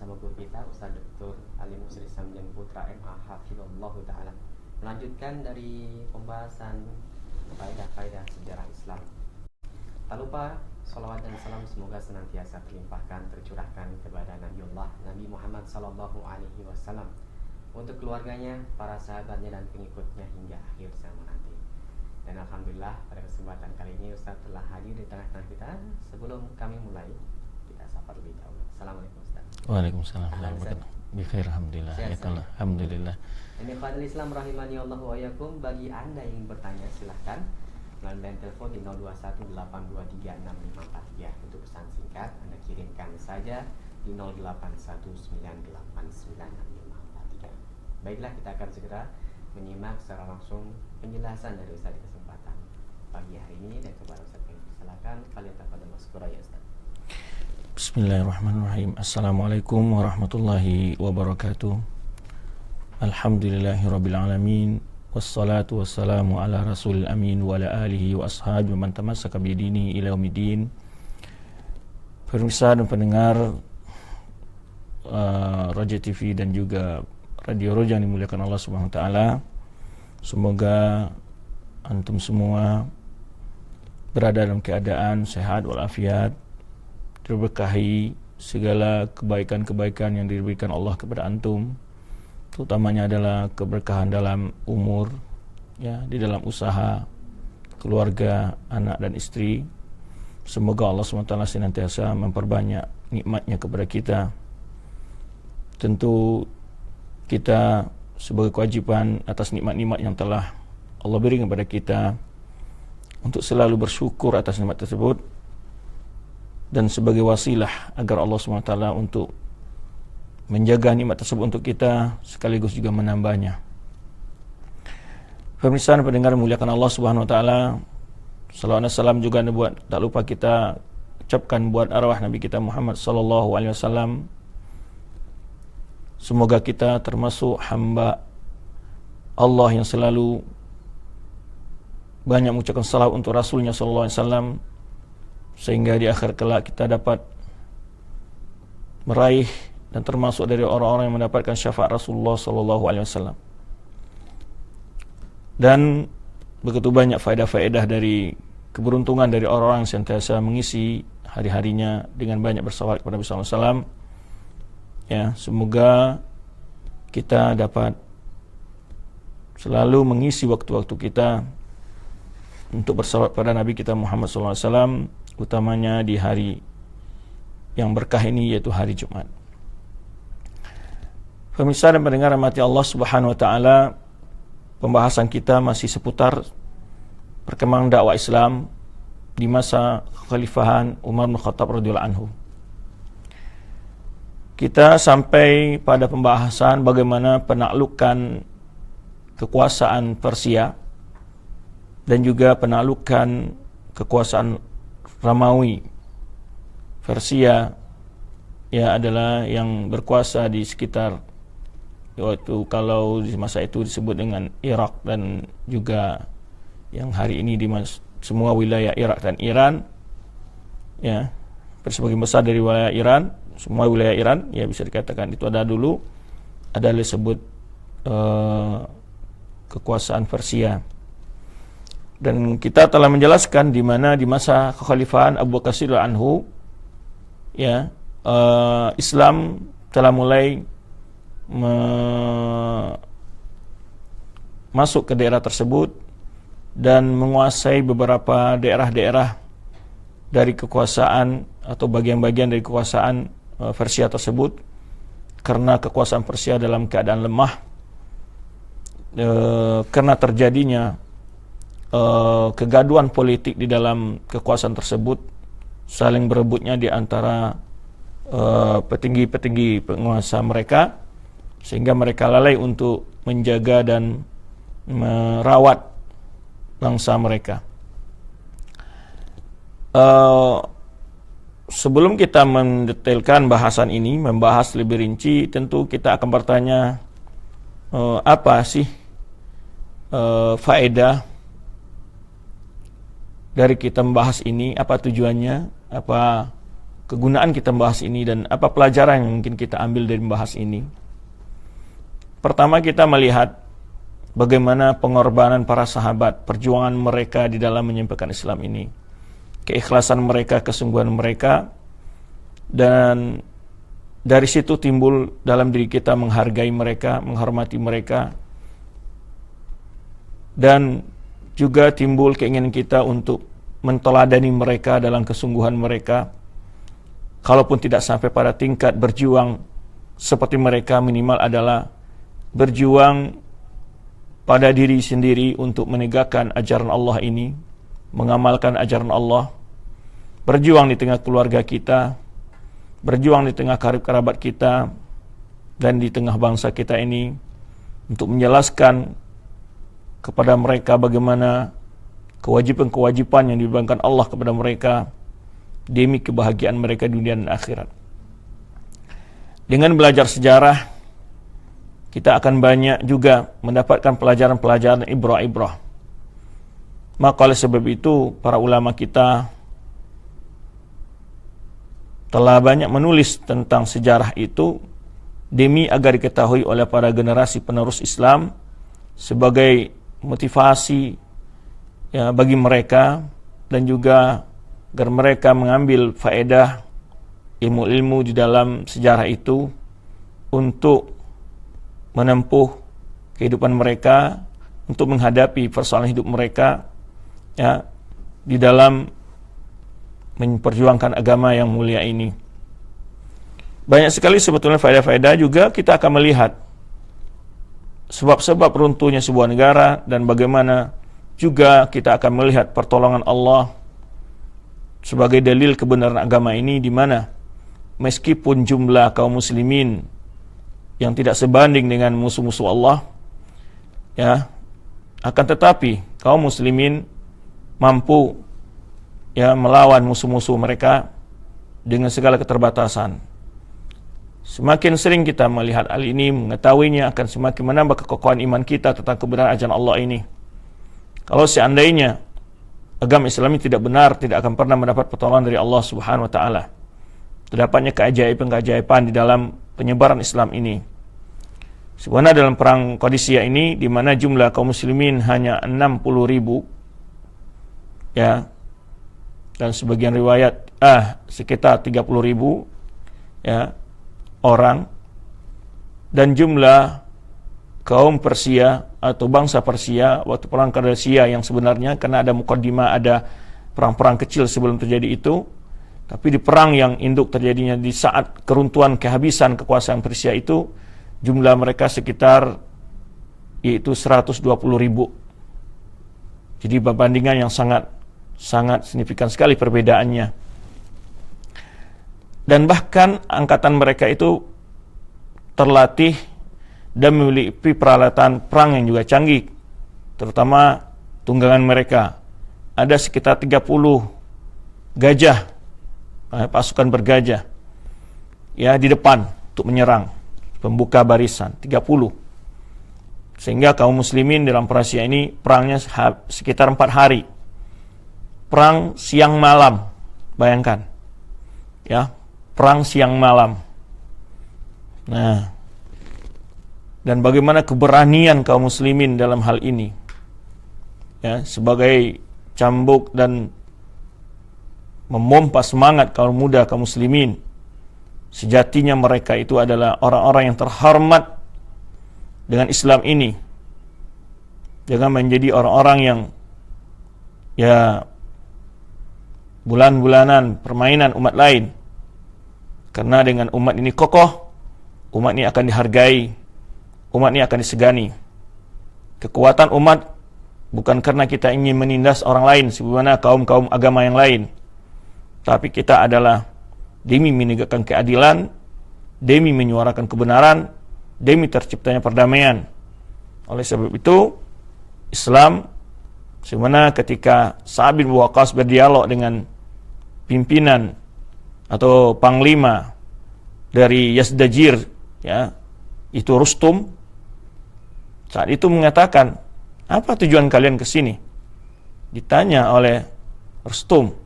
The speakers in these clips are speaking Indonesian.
bersama guru kita Ustaz Dr. Ali Musri Samjan Putra MA Hafizallahu Ta'ala, melanjutkan dari pembahasan faedah-faedah sejarah Islam. Tak lupa salawat dan salam semoga senantiasa terlimpahkan, tercurahkan kepada Nabiullah Nabi Muhammad sallallahu alaihi wasallam, untuk keluarganya, para sahabatnya dan pengikutnya hingga akhir zaman nanti. Dan alhamdulillah pada kesempatan kali ini Ustaz telah hadir di tengah-tengah kita. Sebelum kami mulai, kita sapa lebih dahulu. Assalamualaikum Ustaz. Waalaikumsalam. Bikhair, alhamdulillah. Alhamdulillah. Ini Fadil Islam rahimani Allah wa yakum. Bagi Anda yang ingin bertanya silahkan melalui telepon di 0218236543. Untuk pesan singkat Anda kirimkan saja di 0819896543. Baiklah, kita akan segera menyimak secara langsung penjelasan dari Ustaz di kesempatan pagi hari ini. Dan kepada Ustaz kami silakan kalian tafadhol maskura ya Ustaz. Bismillahirrahmanirrahim. Assalamualaikum warahmatullahi wabarakatuh. Alhamdulillahirabbil alamin. Wassalatu wassalamu ala rasulil amin wa ala alihi wa ashabihi man tamassaka bidini ila yaumiddin. Pemirsa dan pendengar Raja TV dan juga Radio Roja yang dimuliakan Allah Subhanahu wa taala. Semoga antum semua berada dalam keadaan sehat walafiat, terberkahi segala kebaikan-kebaikan yang diberikan Allah kepada antum, terutamanya adalah keberkahan dalam umur, ya, di dalam usaha, keluarga, anak dan istri. Semoga Allah SWT senantiasa memperbanyak nikmatnya kepada kita. Tentu kita sebagai kewajiban atas nikmat-nikmat yang telah Allah beri kepada kita untuk selalu bersyukur atas nikmat tersebut, dan sebagai wasilah agar Allah SWT untuk menjaga nikmat tersebut untuk kita, sekaligus juga menambahnya. Pemirsa dan pendengar muliakan Allah Subhanahu wa taala, salawat dan salam juga tak lupa kita ucapkan buat arwah Nabi kita Muhammad sallallahu alaihi wasallam. Semoga kita termasuk hamba Allah yang selalu banyak mengucapkan salawat untuk Rasulnya sallallahu alaihi wasallam, sehingga di akhir kelak kita dapat meraih dan termasuk dari orang-orang yang mendapatkan syafaat Rasulullah sallallahu alaihi wasallam. Dan begitu banyak faedah-faedah dari keberuntungan dari orang-orang yang sentiasa mengisi hari-harinya dengan banyak bersalawat kepada Nabi sallallahu alaihi wasallam. Ya, semoga kita dapat selalu mengisi waktu-waktu kita untuk bersalawat pada Nabi kita Muhammad sallallahu alaihi wasallam, utamanya di hari yang berkah ini, yaitu hari Jumat. Pemirsa dan pendengar rahmati Allah Subhanahu wa taala, pembahasan kita masih seputar perkembangan dakwah Islam di masa kekhalifahan Umar bin Khattab radhiyallahu anhu. Kita sampai pada pembahasan bagaimana penaklukan kekuasaan Persia dan juga penaklukan kekuasaan Romawi. Persia ya adalah yang berkuasa di sekitar, yaitu kalau di masa itu disebut dengan Irak, dan juga yang hari ini di semua wilayah Irak dan Iran, ya, sebagian besar dari wilayah Iran, semua wilayah Iran, ya bisa dikatakan itu ada dulu adalah disebut kekuasaan Persia. Dan kita telah menjelaskan di mana di masa kekhalifahan Abu Bakar Siddiq anhu, ya, Islam telah mulai masuk ke daerah tersebut dan menguasai beberapa daerah-daerah dari kekuasaan atau bagian-bagian dari kekuasaan Persia tersebut, karena kekuasaan Persia dalam keadaan lemah karena terjadinya kegaduhan politik di dalam kekuasaan tersebut, saling berebutnya di antara petinggi-petinggi penguasa mereka, sehingga mereka lalai untuk menjaga dan merawat bangsa mereka. Sebelum kita mendetailkan bahasan ini, membahas lebih rinci, tentu kita akan bertanya, apa sih faedah dari kita membahas ini, apa tujuannya, apa kegunaan kita membahas ini dan apa pelajaran yang mungkin kita ambil dari membahas ini? Pertama, kita melihat bagaimana pengorbanan para sahabat, perjuangan mereka di dalam menyampaikan Islam ini, keikhlasan mereka, kesungguhan mereka, dan dari situ timbul dalam diri kita menghargai mereka, menghormati mereka, dan juga timbul keinginan kita untuk menteladani mereka dalam kesungguhan mereka. Kalaupun tidak sampai pada tingkat berjuang seperti mereka, minimal adalah berjuang pada diri sendiri untuk menegakkan ajaran Allah ini, mengamalkan ajaran Allah, berjuang di tengah keluarga kita, berjuang di tengah karib kerabat kita, dan di tengah bangsa kita ini, untuk menjelaskan kepada mereka bagaimana kewajiban-kewajiban yang dibebankan Allah kepada mereka demi kebahagiaan mereka dunia dan akhirat. Dengan belajar sejarah, kita akan banyak juga mendapatkan pelajaran-pelajaran ibrah-ibrah. Maka oleh sebab itu, para ulama kita telah banyak menulis tentang sejarah itu demi agar diketahui oleh para generasi penerus Islam sebagai motivasi ya, bagi mereka, dan juga agar mereka mengambil faedah ilmu-ilmu di dalam sejarah itu untuk menempuh kehidupan mereka, untuk menghadapi persoalan hidup mereka ya, di dalam memperjuangkan agama yang mulia ini. Banyak sekali sebetulnya faedah-faedah. Juga kita akan melihat sebab-sebab runtuhnya sebuah negara, dan bagaimana juga kita akan melihat pertolongan Allah sebagai dalil kebenaran agama ini, di mana meskipun jumlah kaum muslimin yang tidak sebanding dengan musuh-musuh Allah ya, akan tetapi kaum muslimin mampu ya melawan musuh-musuh mereka dengan segala keterbatasan. Semakin sering kita melihat hal ini, mengetahuinya, akan semakin menambah kekokohan iman kita tentang kebenaran ajaran Allah ini. Kalau seandainya agama Islam ini tidak benar, tidak akan pernah mendapat pertolongan dari Allah Subhanahu wa taala. Terdapatnya keajaiban-keajaiban di dalam penyebaran Islam ini. Sebenarnya dalam perang Qadisiyah ini, di mana jumlah kaum muslimin hanya 60.000 ya, dan sebagian riwayat sekitar 30.000 ya orang, dan jumlah kaum Persia atau bangsa Persia waktu perang Qadisiyah yang sebenarnya, karena ada mukaddimah, ada perang-perang kecil sebelum terjadi itu, tapi di perang yang induk terjadinya di saat keruntuhan kehabisan kekuasaan Persia itu, jumlah mereka sekitar yaitu 120.000. Jadi perbandingan yang sangat signifikan sekali perbedaannya. Dan bahkan angkatan mereka itu terlatih dan memiliki peralatan perang yang juga canggih, terutama tunggangan mereka. Ada sekitar 30 gajah, pasukan bergajah ya di depan untuk menyerang, pembuka barisan 30. Sehingga kaum muslimin dalam Persia ini perangnya sekitar 4 hari. Perang siang malam, bayangkan ya, perang siang malam. Nah, dan bagaimana keberanian kaum muslimin dalam hal ini ya, sebagai cambuk dan memompa semangat kaum muda kaum muslimin. Sejatinya mereka itu adalah orang-orang yang terhormat dengan Islam ini. Jangan menjadi orang-orang yang ya bulan-bulanan permainan umat lain. Karena dengan umat ini kokoh, umat ini akan dihargai, umat ini akan disegani. Kekuatan umat bukan karena kita ingin menindas orang lain sebagaimana kaum-kaum agama yang lain, tapi kita adalah demi menegakkan keadilan, demi menyuarakan kebenaran, demi terciptanya perdamaian. Oleh sebab itu, Islam sebagaimana ketika Sa'ad bin Waqqas berdialog dengan pimpinan atau panglima dari Yazdajir ya, itu Rustum, saat itu mengatakan, apa tujuan kalian ke sini? Ditanya oleh Rustum,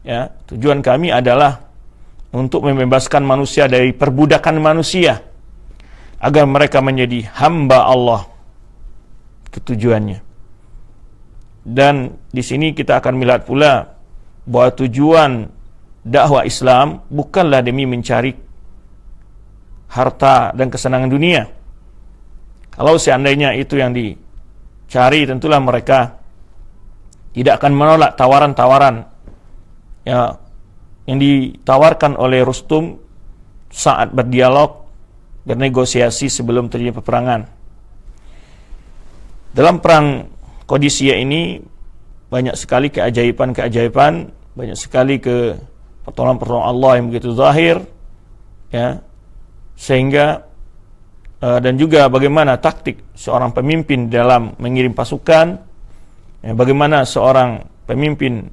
ya, tujuan kami adalah untuk membebaskan manusia dari perbudakan manusia agar mereka menjadi hamba Allah. Ketujuannya. Dan di sini kita akan melihat pula bahwa tujuan dakwah Islam bukanlah demi mencari harta dan kesenangan dunia. Kalau seandainya itu yang dicari, tentulah mereka tidak akan menolak tawaran-tawaran ya yang ditawarkan oleh Rustum saat berdialog, bernegosiasi sebelum terjadi peperangan. Dalam perang Qadisiyah ini banyak sekali keajaiban-keajaiban, banyak sekali pertolongan Allah yang begitu zahir, ya, sehingga dan juga bagaimana taktik seorang pemimpin dalam mengirim pasukan, ya, bagaimana seorang pemimpin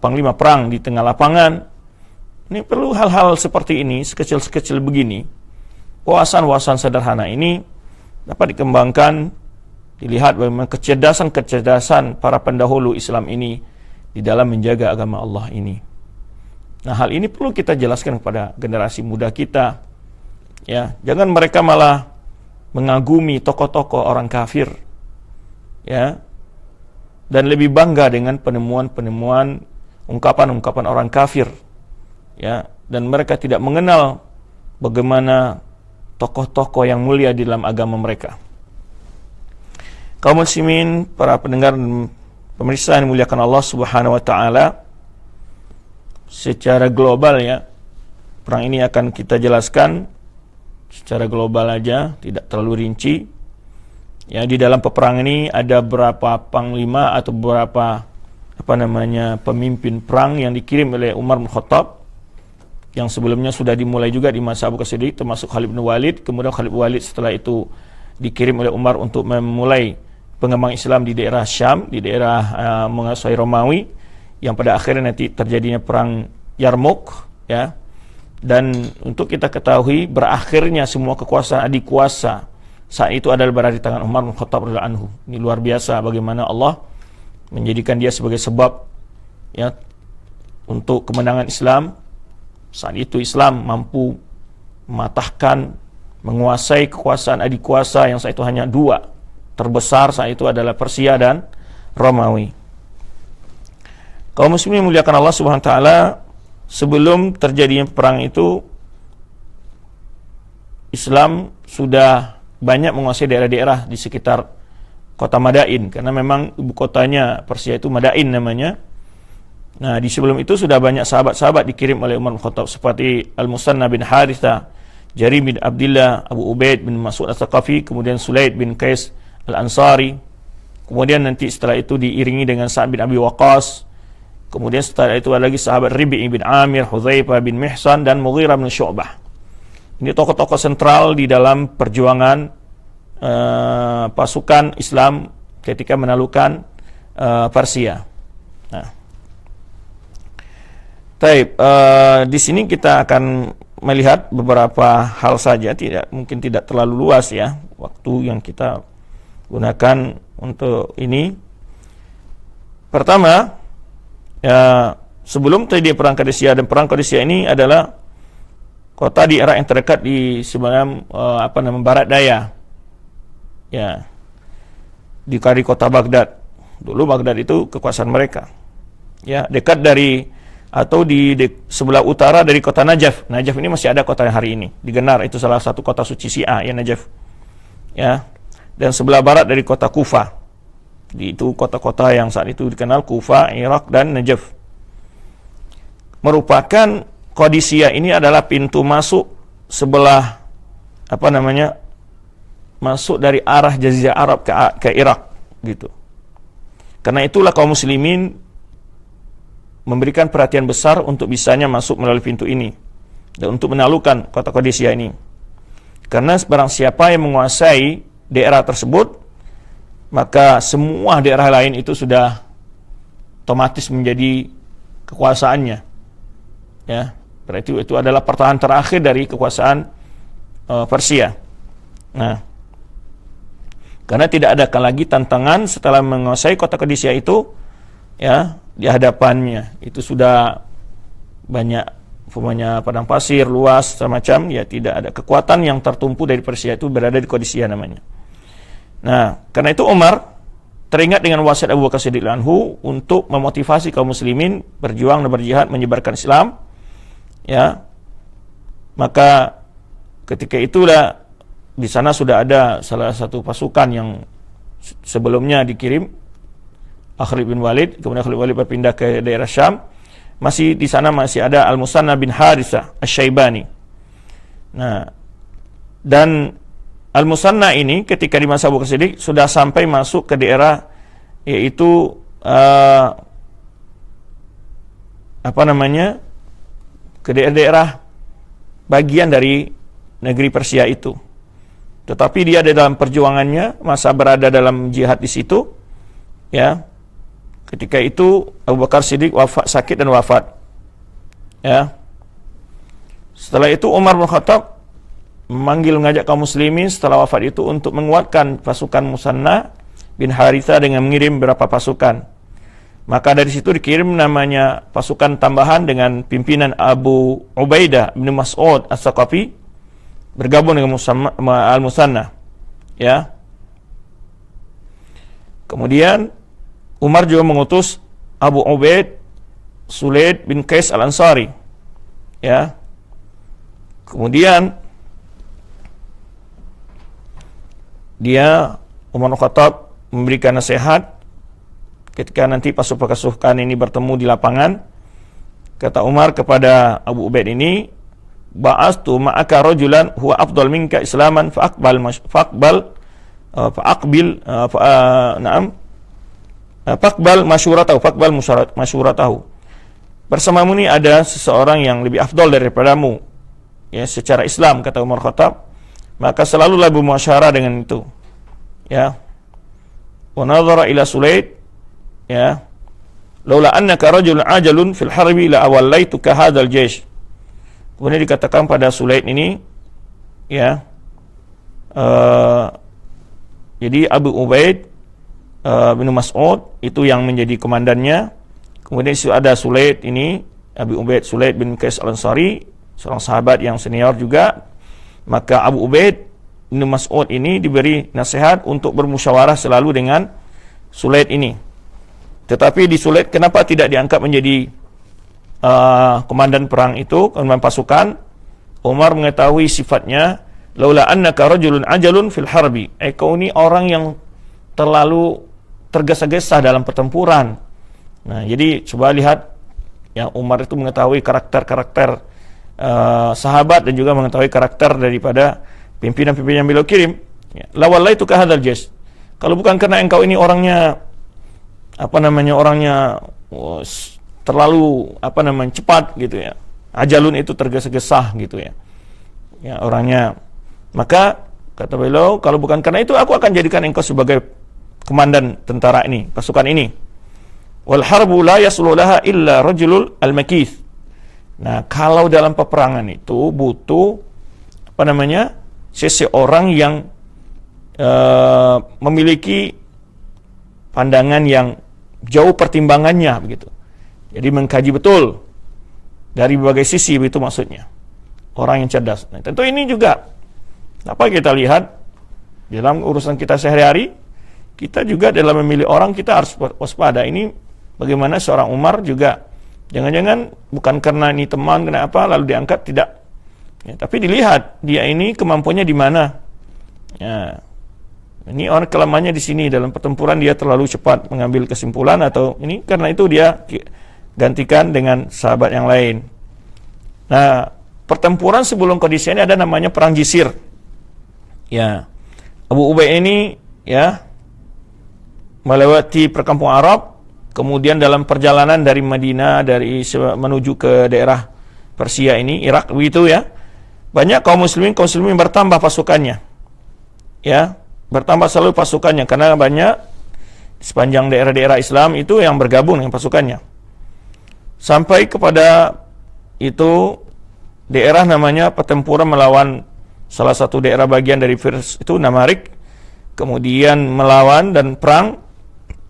panglima perang di tengah lapangan. Ini perlu hal-hal seperti ini, sekecil-sekecil begini, wawasan-wawasan sederhana ini dapat dikembangkan. Dilihat bagaimana kecerdasan para pendahulu Islam ini di dalam menjaga agama Allah ini. Nah, hal ini perlu kita jelaskan kepada generasi muda kita. Ya, jangan mereka malah mengagumi tokoh-tokoh orang kafir. Ya. Dan lebih bangga dengan penemuan-penemuan, ungkapan-ungkapan orang kafir. Ya, dan mereka tidak mengenal bagaimana tokoh-tokoh yang mulia di dalam agama mereka. Kaum muslimin, para pendengar dan pemirsa yang dimuliakan Allah Subhanahu wa taala, secara global ya, perang ini akan kita jelaskan secara global aja, tidak terlalu rinci. Ya, di dalam peperangan ini ada berapa panglima atau berapa pemimpin perang yang dikirim oleh Umar bin Khattab, yang sebelumnya sudah dimulai juga di masa Abu Bakar Siddiq, termasuk Khalid bin Walid. Kemudian Khalid bin Walid setelah itu dikirim oleh Umar untuk memulai pengembangan Islam di daerah Syam, di daerah menguasai Romawi, yang pada akhirnya nanti terjadinya perang Yarmouk, ya. Dan untuk kita ketahui, berakhirnya semua kekuasaan adikuasa saat itu adalah berada di tangan Umar bin Khattab radhiyallahu anhu. Ini luar biasa bagaimana Allah menjadikan dia sebagai sebab, ya, untuk kemenangan Islam. Saat itu Islam mampu mematahkan, menguasai kekuasaan adikuasa yang saat itu hanya dua. Terbesar saat itu adalah Persia dan Romawi. Kaum muslimin muliakan Allah Subhanahu wa taala, sebelum terjadinya perang itu Islam sudah banyak menguasai daerah-daerah di sekitar kota Madain, karena memang ibu kotanya Persia itu Madain namanya. Nah, di sebelum itu sudah banyak sahabat-sahabat dikirim oleh Umar bin Khattab seperti Al-Musanna bin Haritha, Jarir bin Abdullah, Abu Ubaid bin Mas'ud Al-Thaqafi, kemudian Sulaid bin Qais Al-Ansari, kemudian nanti setelah itu diiringi dengan Sa'ad bin Abi Waqqas, kemudian setelah itu ada lagi sahabat Ribi' bin Amir, Hudzaifah bin Mihsan, dan Mughirah bin Syu'bah. Ini tokoh-tokoh sentral di dalam perjuangan pasukan Islam ketika menaklukkan Persia. Nah, di sini kita akan melihat beberapa hal saja, mungkin tidak terlalu luas ya waktu yang kita gunakan untuk ini. Pertama, ya, sebelum terjadi perang Qadisiyah, dan perang Qadisiyah ini adalah kota di Irak yang terdekat di sebenarnya barat daya, ya, di kota Baghdad. Dulu Baghdad itu kekuasaan mereka, ya, dekat dari atau di sebelah utara dari kota Najaf. Najaf ini masih ada kota hari ini, digenar itu salah satu kota suci Syiah, ya, Najaf, ya. Dan sebelah barat dari kota Kufah. Itu kota-kota yang saat itu dikenal, Kufah, Irak, dan Najaf. Merupakan Qadisiyah ini adalah pintu masuk sebelah masuk dari arah Jazirah Arab ke Irak gitu. Karena itulah kaum muslimin memberikan perhatian besar untuk bisanya masuk melalui pintu ini dan untuk menaklukkan kota Qadisiyah ini. Karena barang siapa yang menguasai daerah tersebut, maka semua daerah lain itu sudah otomatis menjadi kekuasaannya, ya. Berarti itu adalah pertahanan terakhir dari kekuasaan Persia. Nah, karena tidak ada lagi tantangan setelah menguasai kota Qadisiyah itu, ya, di hadapannya itu sudah banyak umpamanya padang pasir luas semacam, ya tidak ada kekuatan yang tertumpu dari Persia itu berada di Qadisiyah namanya. Nah, karena itu Umar teringat dengan wasiat Abu Bakar Siddiq anhu untuk memotivasi kaum muslimin berjuang dan berjihad menyebarkan Islam, ya. Maka ketika itulah di sana sudah ada salah satu pasukan yang sebelumnya dikirim, Khalid bin Walid, kemudian Khalid bin Walid berpindah ke daerah Syam. Masih di sana masih ada Al-Musanna bin Harithah Asy-Syaibani. Nah, dan Al-Musanna ini ketika di masa Abu Bakar Siddiq sudah sampai masuk ke daerah, yaitu ke daerah-daerah bagian dari negeri Persia itu. Tetapi dia dalam perjuangannya masa berada dalam jihad di situ, ya. Ketika itu Abu Bakar Siddiq sakit dan wafat, ya. Setelah itu Umar bin Khattab mengajak kaum muslimin setelah wafat itu untuk menguatkan pasukan Musanna bin Harithah dengan mengirim beberapa pasukan. Maka dari situ dikirim namanya pasukan tambahan dengan pimpinan Abu Ubaidah bin Mas'ud As-Saqafi bergabung dengan Al-Musanna, ya. Kemudian Umar juga mengutus Abu Ubaid Sulaid bin Qais Al-Ansari, ya. Kemudian Umar bin Khattab memberikan nasihat ketika nanti pasukan ini bertemu di lapangan. Kata Umar kepada Abu Ubaid ini, ba'astu ma'aka rajulan huwa afdal minka islaman faqbal masyuratahu. Bersamamu ini ada seseorang yang lebih afdal daripadamu, ya, secara Islam, kata Umar Khattab, maka selalulah bermuasyarah dengan itu, ya. Wa nadhara ila Sulaid, ya, laula annaka rajulun ajalun fil harbi la awallaituka hadzal jaysh. Kemudian dikatakan pada Sulaid ini, ya, jadi Abu Ubaid bin Mas'ud itu yang menjadi komandannya. Kemudian ada Sulaid ini, Abu Ubaid Sulaid bin Qais Al-Ansari, seorang sahabat yang senior juga. Maka Abu Ubaid bin Mas'ud ini diberi nasihat untuk bermusyawarah selalu dengan Sulaid ini. Tetapi di Sulaid kenapa tidak diangkat menjadi komandan perang itu, komandan pasukan? Umar mengetahui sifatnya, laula annaka rajulun ajalun fil harbi. Kau ini orang yang terlalu tergesa-gesa dalam pertempuran. Nah, jadi coba lihat, ya, Umar itu mengetahui karakter-karakter sahabat dan juga mengetahui karakter daripada pimpinan-pimpinan yang beliau kirim. La wallahi tu ka hadzal jaysh. Kalau bukan karena engkau ini orangnya terlalu cepat gitu, ya. Ajalun itu tergesa-gesa gitu, ya. Ya, orangnya. Maka kata beliau, kalau bukan karena itu aku akan jadikan engkau sebagai komandan tentara ini, pasukan ini. Wal harbu la yaslu laha illa rajulul al-makith. Nah, kalau dalam peperangan itu butuh seseorang yang memiliki pandangan yang jauh pertimbangannya begitu. Jadi mengkaji betul dari berbagai sisi, begitu maksudnya. Orang yang cerdas. Nah, tentu ini juga apa kita lihat dalam urusan kita sehari-hari, kita juga dalam memilih orang kita harus waspada. Ini bagaimana seorang Umar juga jangan-jangan bukan karena ini teman kenapa lalu diangkat, tidak. Ya, tapi dilihat dia ini kemampuannya di mana. Ya. Ini orang kelemahannya di sini, dalam pertempuran dia terlalu cepat mengambil kesimpulan, atau ini karena itu dia gantikan dengan sahabat yang lain. Nah, pertempuran sebelum Qadisiyah ini ada namanya perang Jisir. Ya. Abu Ubaid ini, ya, melewati perkampungan Arab, kemudian dalam perjalanan dari Madinah menuju ke daerah Persia ini, Irak begitu, ya. Banyak kaum muslimin bertambah pasukannya. Ya, bertambah selalu pasukannya karena banyak sepanjang daerah-daerah Islam itu yang bergabung dengan pasukannya. Sampai kepada itu daerah namanya pertempuran melawan salah satu daerah bagian dari Firs itu Namarik. Kemudian melawan dan perang,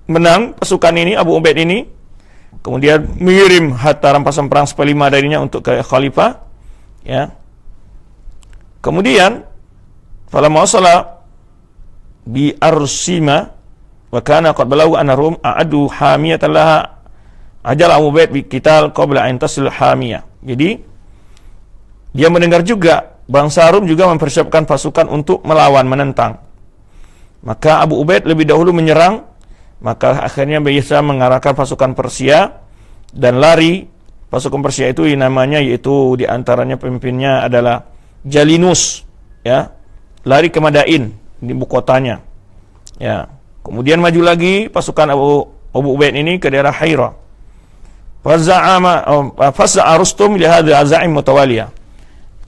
menang pasukan ini, Abu Ubaid ini. kemudian mengirim harta rampasan perang 1/5 darinya untuk ke khalifah, ya. Kemudian falamma wasala bi Arsima wa kana qad balagu anna Rum a'adu hamiyatan laha ajal Abu Ubaid bi qital qabla an tasil hamiyah. Jadi dia mendengar juga bangsa Rum juga mempersiapkan pasukan untuk melawan, menentang. Maka Abu Ubaid lebih dahulu menyerang, maka akhirnya bisa mengarahkan pasukan Persia dan lari. Pasukan Persia itu namanya, yaitu diantaranya pemimpinnya adalah Jalinus, ya, lari ke Madain, di ibu kotanya, ya. Kemudian maju lagi pasukan Abu Ubaid ini ke daerah Hira. Faza'a Rustum li hadhihi azaim mutawaliyah.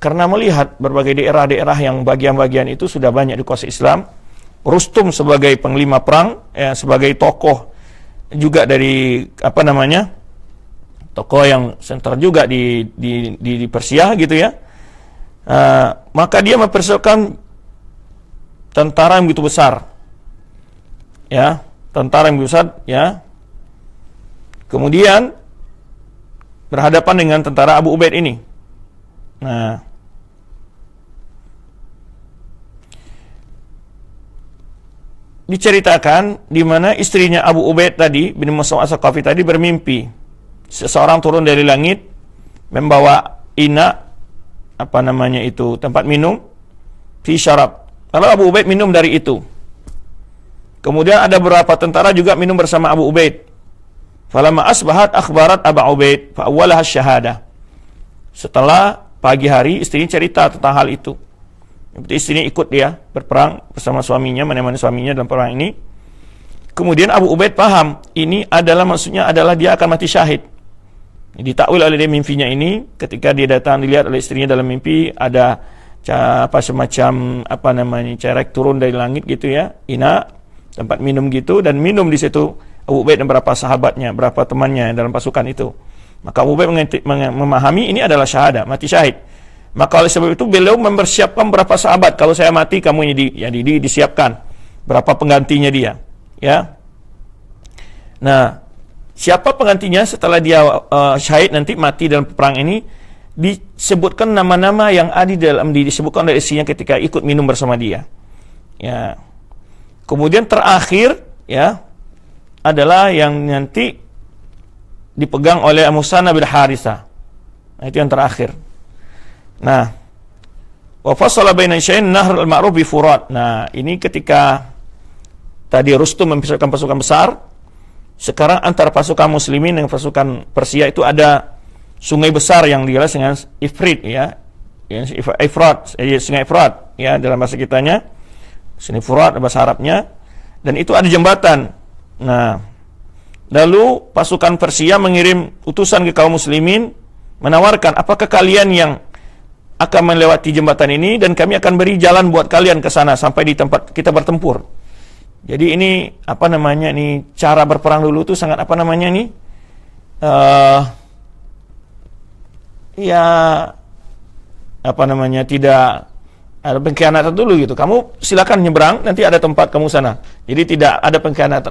Karena melihat berbagai daerah-daerah yang bagian-bagian itu sudah banyak dikuasai Islam, Rustum sebagai panglima perang, ya, sebagai tokoh juga dari tokoh yang sentral juga di Persia gitu ya. Maka dia mempersiapkan tentara yang begitu besar, ya, tentara yang besar, ya. Kemudian berhadapan dengan tentara Abu Ubaid ini. Nah, diceritakan di mana istrinya Abu Ubaid tadi bin Mas'ud As-Saqafi tadi bermimpi seseorang turun dari langit membawa tempat minum fi syarab. Lalu Abu Ubaid minum dari itu. Kemudian ada beberapa tentara juga minum bersama Abu Ubaid. Falamma asbahat akhbarat Abu Ubaid fa awwalaha syahadah. Setelah pagi hari istrinya cerita tentang hal itu. Istrinya ikut dia berperang bersama suaminya, menemani suaminya dalam perang ini. Kemudian Abu Ubaid paham, ini adalah maksudnya adalah dia akan mati syahid. Ditakwil oleh dia mimpinya ini, ketika dia datang dilihat oleh istrinya dalam mimpi ada semacam cerek turun dari langit gitu ya, tempat minum gitu, dan minum di situ Abu Ubaid dan beberapa sahabatnya, beberapa temannya dalam pasukan itu. Maka Abu Ubaid memahami ini adalah syahadah, mati syahid. Maka oleh sebab itu beliau mempersiapkan berapa sahabat, kalau saya mati kamu ini disiapkan berapa penggantinya dia, ya. Nah, siapa penggantinya setelah dia syahid nanti mati dalam perang ini, disebutkan nama-nama yang ada disebutkan oleh istrinya ketika ikut minum bersama dia, ya. Kemudian terakhir, ya, adalah yang nanti dipegang oleh Musanna bin Harithah. Nah, itu yang terakhir. Nah, wa fasala baina syai'in nahr al-ma'ruf bi Furat. Nah, ini ketika tadi Rustum mempersiapkan pasukan besar, sekarang antara pasukan muslimin dengan pasukan Persia itu ada sungai besar yang digelar dengan Ifrit, ya. Sungai Ifrat, ya, dalam bahasa kitanya. Sungai Furat bahasa Arabnya, dan itu ada jembatan. Nah, lalu pasukan Persia mengirim utusan ke kaum muslimin menawarkan, apakah kalian yang akan melewati jembatan ini dan kami akan beri jalan buat kalian ke sana sampai di tempat kita bertempur. Jadi ini cara berperang dulu tuh sangat tidak ada pengkhianatan dulu gitu. Kamu silakan nyebrang, nanti ada tempat kamu sana. Jadi tidak ada pengkhianatan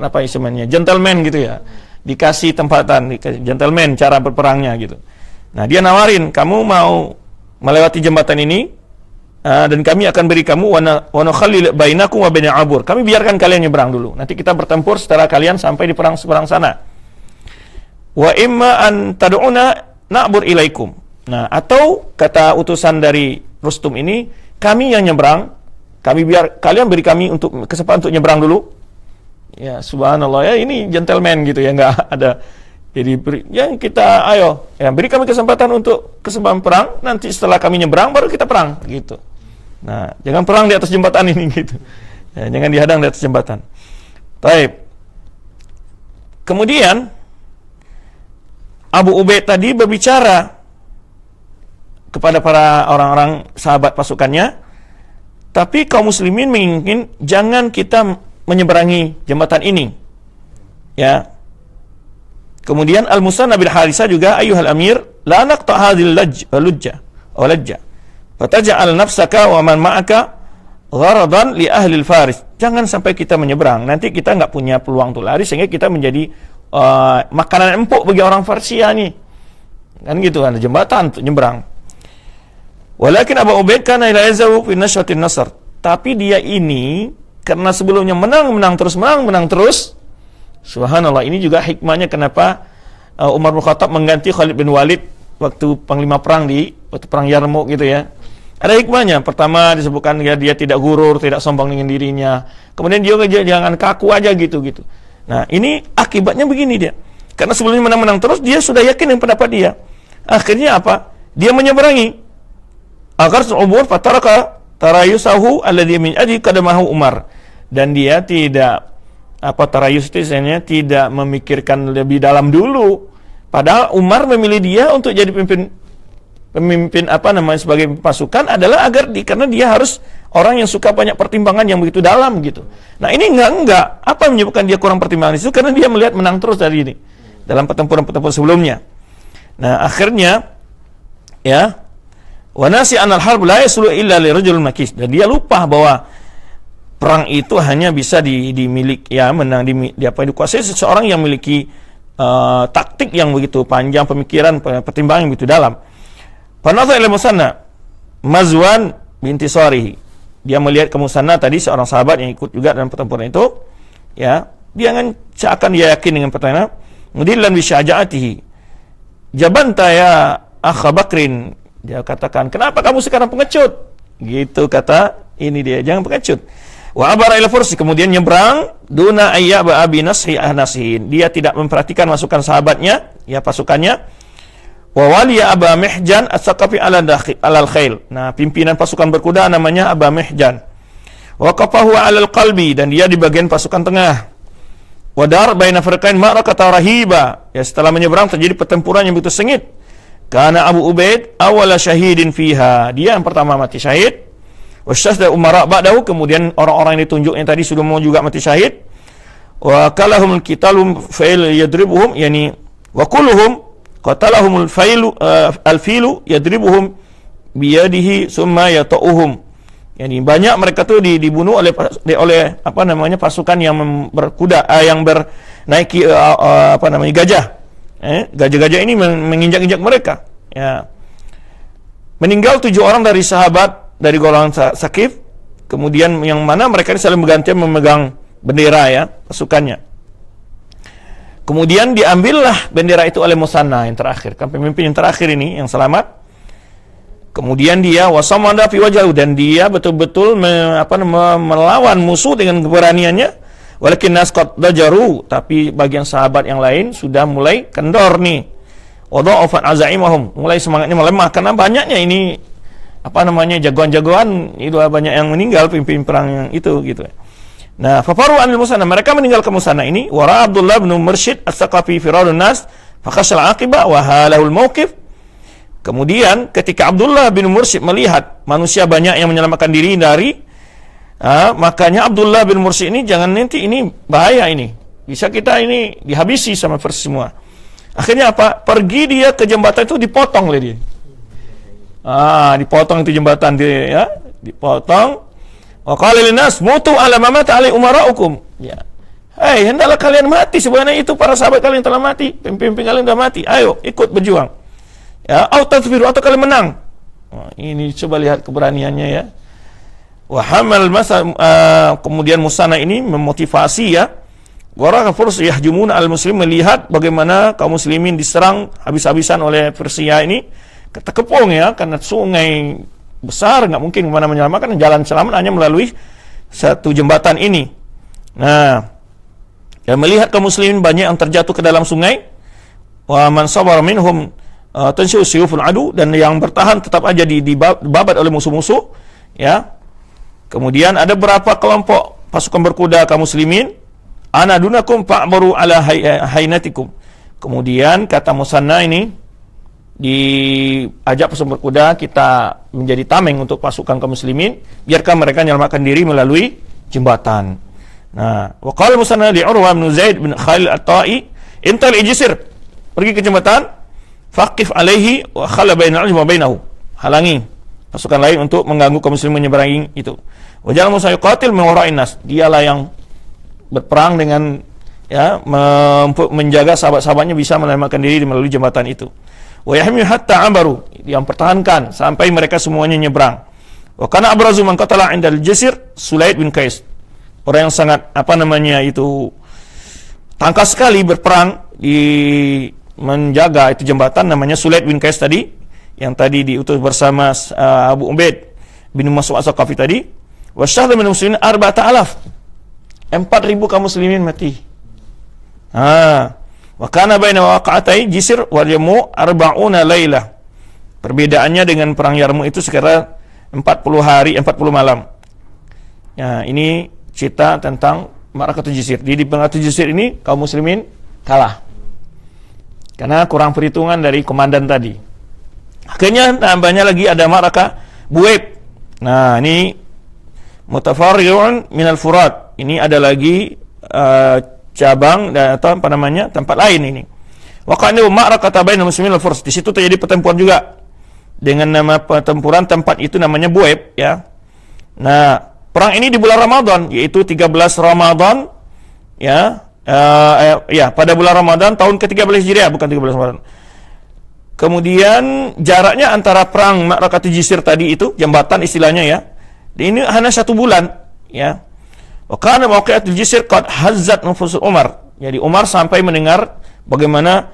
gentleman gitu ya. Dikasih tempatan, gentleman cara berperangnya gitu. Nah, dia nawarin, kamu mau melewati jembatan ini dan kami akan beri kamu wa nukhallil bainakum wa baina abur. Kami biarkan kalian nyebrang dulu. Nanti kita bertempur setelah kalian sampai di perang sana. Wa imma an tad'una na'bur ilaikum. Nah, atau kata utusan dari Rustum ini, kami yang nyebrang, kalian beri kami untuk kesempatan untuk nyebrang dulu. Ya, subhanallah, ya, ini gentleman gitu ya, enggak ada. Jadi beri kami kesempatan untuk kesempatan perang, nanti setelah kami nyebrang baru kita perang gitu. Nah, jangan perang di atas jembatan ini gitu. Ya, jangan dihadang di atas jembatan. Baik. Kemudian Abu Ubaid tadi berbicara kepada para orang-orang sahabat pasukannya, tapi kaum muslimin menginginkan jangan kita menyeberangi jembatan ini. Ya. Kemudian Al-Musanna bin Harithah juga, ayyuhal amir, la naqta hadhil lajja. Fataj'al nafsaka wa man ma'aka gharadan li ahli al-Faris. Jangan sampai kita menyeberang, nanti kita enggak punya peluang untuk lari sehingga kita menjadi makanan empuk bagi orang Persia nih. Kan gitu, ada jembatan untuk nyebrang. Walakin Abu Ubaid kana la yazawu fi nashwatin nasr. Tapi dia ini karena sebelumnya menang terus. Subhanallah, ini juga hikmahnya kenapa Umar bin Khattab mengganti Khalid bin Walid waktu panglima perang waktu perang Yarmouk gitu ya. Ada hikmahnya. Pertama disebutkan dia tidak gurur, tidak sombong dengan dirinya. Kemudian dia jangan kaku aja gitu. Nah, ini akibatnya begini dia. Karena sebelumnya menang terus, dia sudah yakin dengan pendapat dia. Akhirnya apa? Dia menyeberangi. Agar subur fataraka tarayusahu alladhi min ajli qadamahu Umar. Dan dia tidak tarayus itu istilahnya tidak memikirkan lebih dalam dulu. Padahal Umar memilih dia untuk jadi pemimpin sebagai pasukan adalah karena dia harus orang yang suka banyak pertimbangan yang begitu dalam gitu. Nah, ini enggak. Apa yang menyebabkan dia kurang pertimbangan itu? Karena dia melihat menang terus dari ini dalam pertempuran sebelumnya. Nah, akhirnya ya wa nasi anal harb la yaslu illa li rajulin makis. Dan dia lupa bahwa perang itu hanya bisa dimiliki dikuasai seseorang yang memiliki taktik yang begitu panjang, pemikiran, pertimbangan yang begitu dalam. Fanadha ila Musanna Mazwan binti Sarihi. Dia melihat ke Musanna tadi, seorang sahabat yang ikut juga dalam pertempuran itu, ya. Dia seakan dia yakin dengan pertanyaan, mudillan bi syaja'atihi. Jabanta ya akha Bakrin. Dia katakan, "Kenapa kamu sekarang pengecut?" Gitu kata ini dia, jangan pengecut. Wa abara ila fursi, kemudian nyebrang duna ayyaba abi nashi ahnasihin. Dia tidak memperhatikan masukan sahabatnya, ya pasukannya. Wa waliya Aba Mihjan as-Saqafi alal khail. Nah, pimpinan pasukan berkuda namanya Aba Mihjan. Wa qafahu alal qalbi, dan dia di bagian pasukan tengah. Wa dar baina firqain ma'rakata rahiba. Ya, setelah menyeberang terjadi pertempuran yang begitu sengit. Karena Abu Ubaid awala syahidin fiha. Dia yang pertama mati syahid. Wasyasda umara ba'dahu, kemudian orang-orang yang ditunjuknya tadi sudah mau juga mati syahid. Wa kalahum qitalum fa'il yadribuhum, yani wa kulluhum qatalahumul alfilu yadribuhum biyadihi summa yata'uhum. Yani banyak mereka tuh dibunuh oleh pasukan yang berkuda, yang bernaiki gajah. Gajah-gajah ini menginjak-injak mereka. Ya. Meninggal 7 orang dari sahabat dari golongan Sakif. Kemudian yang mana mereka ini saling bergantian memegang bendera ya, pasukannya. Kemudian diambillah bendera itu oleh Musanna yang terakhir, kan pemimpin yang terakhir ini yang selamat. Kemudian dia wasamada fi wajhu, dan dia betul-betul melawan musuh dengan keberaniannya. Walakin nasqat dajaru, tapi bagian sahabat yang lain sudah mulai kendor nih. Wadha'afat azaimahum, mulai semangatnya melemah karena banyaknya ini jagoan-jagoan itu, banyak yang meninggal pimpin perang yang itu gitu. Nah, fafaru anil Musanna, mereka meninggal ke Musanna ini. Wara Abdullah bin Mursyid as-Saqafi firarun nas fakhashal aqibah wa halahul mauqif. Kemudian ketika Abdullah bin Mursyid melihat manusia banyak yang menyelamatkan diri dari makanya Abdullah bin Mursyid ini jangan nanti ini bahaya, ini bisa kita ini dihabisi sama Persia semua. Akhirnya apa? Pergi dia ke jembatan itu, dipotong oleh dia. Dipotong itu jembatan dia ya, dipotong. Wa qala linnas mutu ala ma mata alai umaraukum. Ya. Hai, hendaklah kalian mati sebenarnya itu para sahabat kalian telah mati, pemimpin kalian sudah mati. Ayo ikut berjuang. Ya, au tasbiru, atau kalian menang. Ini coba lihat keberaniannya ya. Wa hamal kemudian Musanna ini memotivasi ya. Waraka furs yahjumun al-muslim, melihat bagaimana kaum muslimin diserang habis-habisan oleh Persia ini. Ketekepung ya, karena sungai besar, nggak mungkin kemana menyelamatkan, jalan selamat hanya melalui satu jembatan ini. Nah, dan melihat kaum muslimin banyak yang terjatuh ke dalam sungai. Wa man sabara minhum tansyu suyuful adu, dan yang bertahan tetap aja dibabat oleh musuh-musuh ya. Kemudian ada beberapa kelompok pasukan berkuda kaum muslimin, ana dunakum fa'baru ala hainatikum. Kemudian kata Musanna ini, diajak pasukan berkuda, kita menjadi tameng untuk pasukan kaum muslimin, biarkan mereka menyelamatkan diri melalui jembatan. Nah, wa qala Musanna li Urwa bin Zaid bin Khalid at-Ta'i, intal ijsir, pergi ke jembatan, faqif alaihi wa khala bainal wa bainahu, halangi pasukan lain untuk mengganggu kaum muslimin menyeberangi itu. Wa ja'al Musa yuqatil min wara'in nas, dialah yang berperang dengan ya, menjaga sahabat-sahabatnya bisa menyelamatkan diri melalui jembatan itu. Wa yahmi hatta abaru, yang pertahankan sampai mereka semuanya nyebrang. Wa kana abrazu man qatala 'indal Jisr Sulaid bin Qais. Orang yang sangat tangkas sekali berperang di menjaga itu jembatan, namanya Sulaid bin Qais tadi, yang tadi diutus bersama Abu Ubaid bin Mas'ud As-Saqafi tadi. Wa syahada min muslimin 4,000 kaum muslimin mati. Wa kana baina waqa'atai Jisr wal Yarmuk 40 lailah. Perbedaannya dengan perang Yarmuk itu sekitar 40 hari, 40 malam. Ya, ini cerita tentang Ma'rakatul Jisr. Di Ma'rakatul Jisr ini kaum muslimin kalah. Karena kurang perhitungan dari komandan tadi. Akhirnya tambahnya lagi ada Ma'rakah Buwaib. Nah, ini Mutafarri'un minal Furat. Ini ada lagi cabang atau tempat lain ini. Waqa'na ma'rakata bainal muslimin wal Furs. Di situ terjadi pertempuran juga dengan nama pertempuran tempat itu namanya Buwaib, ya. Nah, perang ini di bulan Ramadan, yaitu 13 Ramadan, ya. Pada bulan Ramadan tahun ke-13 Hijriah, bukan 13 Ramadan. Kemudian jaraknya antara perang Ma'rakatul Jisr tadi itu, jembatan istilahnya, ya. Ini hanya 1 bulan, ya. Wa kana mawqi'atul Jisr qad hazzat nufus Umar. Jadi Umar sampai mendengar bagaimana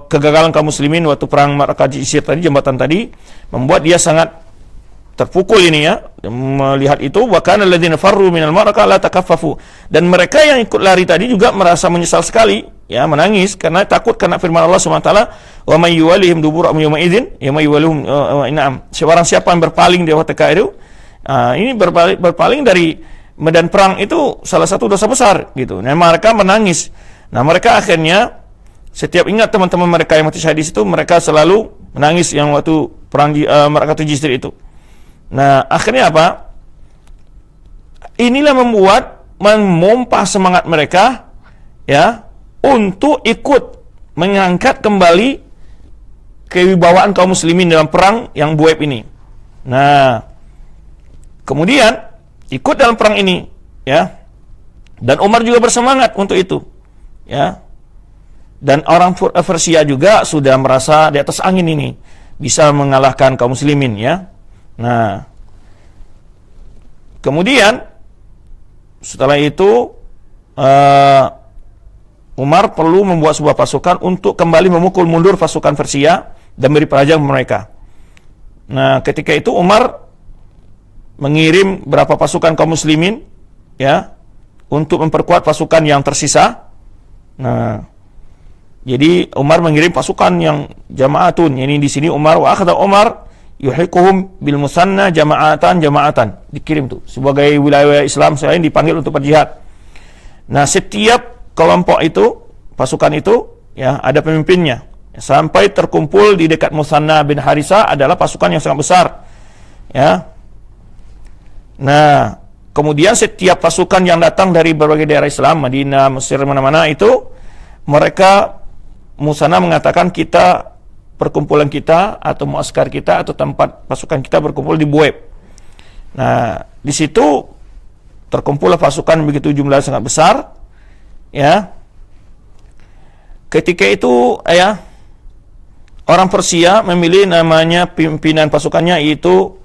kegagalan kaum muslimin waktu perang Ma'rakatul Jisr tadi, jembatan tadi, membuat dia sangat terpukul ini, ya, melihat itu. Wa kana alladziina farru minal ma'rakah la takaffafu. Dan mereka yang ikut lari tadi juga merasa menyesal sekali, ya, menangis karena takut karena firman Allah Subhanahu wa taala, wa may yuwallihim dubura yawma idzin yawma yuwallihum in'am. Seorang siapa yang berpaling di waktu itu, ini berpaling dari medan perang itu salah satu dosa besar, gitu. Nah, mereka menangis. Nah, mereka akhirnya setiap ingat teman-teman mereka yang mati syahid di situ, mereka selalu menangis yang waktu perang di Ma'rakatul Jisr itu. Nah, akhirnya apa? Inilah memompa semangat mereka, ya, untuk ikut mengangkat kembali kewibawaan kaum muslimin dalam perang yang Buwaib ini. Nah, kemudian ikut dalam perang ini, ya. Dan Umar juga bersemangat untuk itu, ya. Dan orang Persia juga sudah merasa di atas angin ini, bisa mengalahkan kaum muslimin, ya. Nah, kemudian setelah itu Umar perlu membuat sebuah pasukan untuk kembali memukul mundur pasukan Persia dan beri pelajaran mereka. Nah, ketika itu Umar mengirim berapa pasukan kaum muslimin, ya, untuk memperkuat pasukan yang tersisa. Nah, jadi Umar mengirim pasukan yang jama'atun. Ini di sini Umar wa akhadha Umar yuhiquhum bil musanna jama'atan, dikirim tuh sebagai wilayah Islam selain dipanggil untuk berjihad. Nah, setiap kelompok itu, pasukan itu, ya, ada pemimpinnya. Sampai terkumpul di dekat Musanna bin Harisa adalah pasukan yang sangat besar, ya. Nah, kemudian setiap pasukan yang datang dari berbagai daerah Islam, Madinah, Mesir, mana-mana itu, mereka Musanna mengatakan perkumpulan kita atau muaskar kita atau tempat pasukan kita berkumpul di Buwaib. Nah, di situ terkumpullah pasukan begitu jumlah sangat besar, ya. Ketika itu, ya, orang Persia memilih namanya pimpinan pasukannya yaitu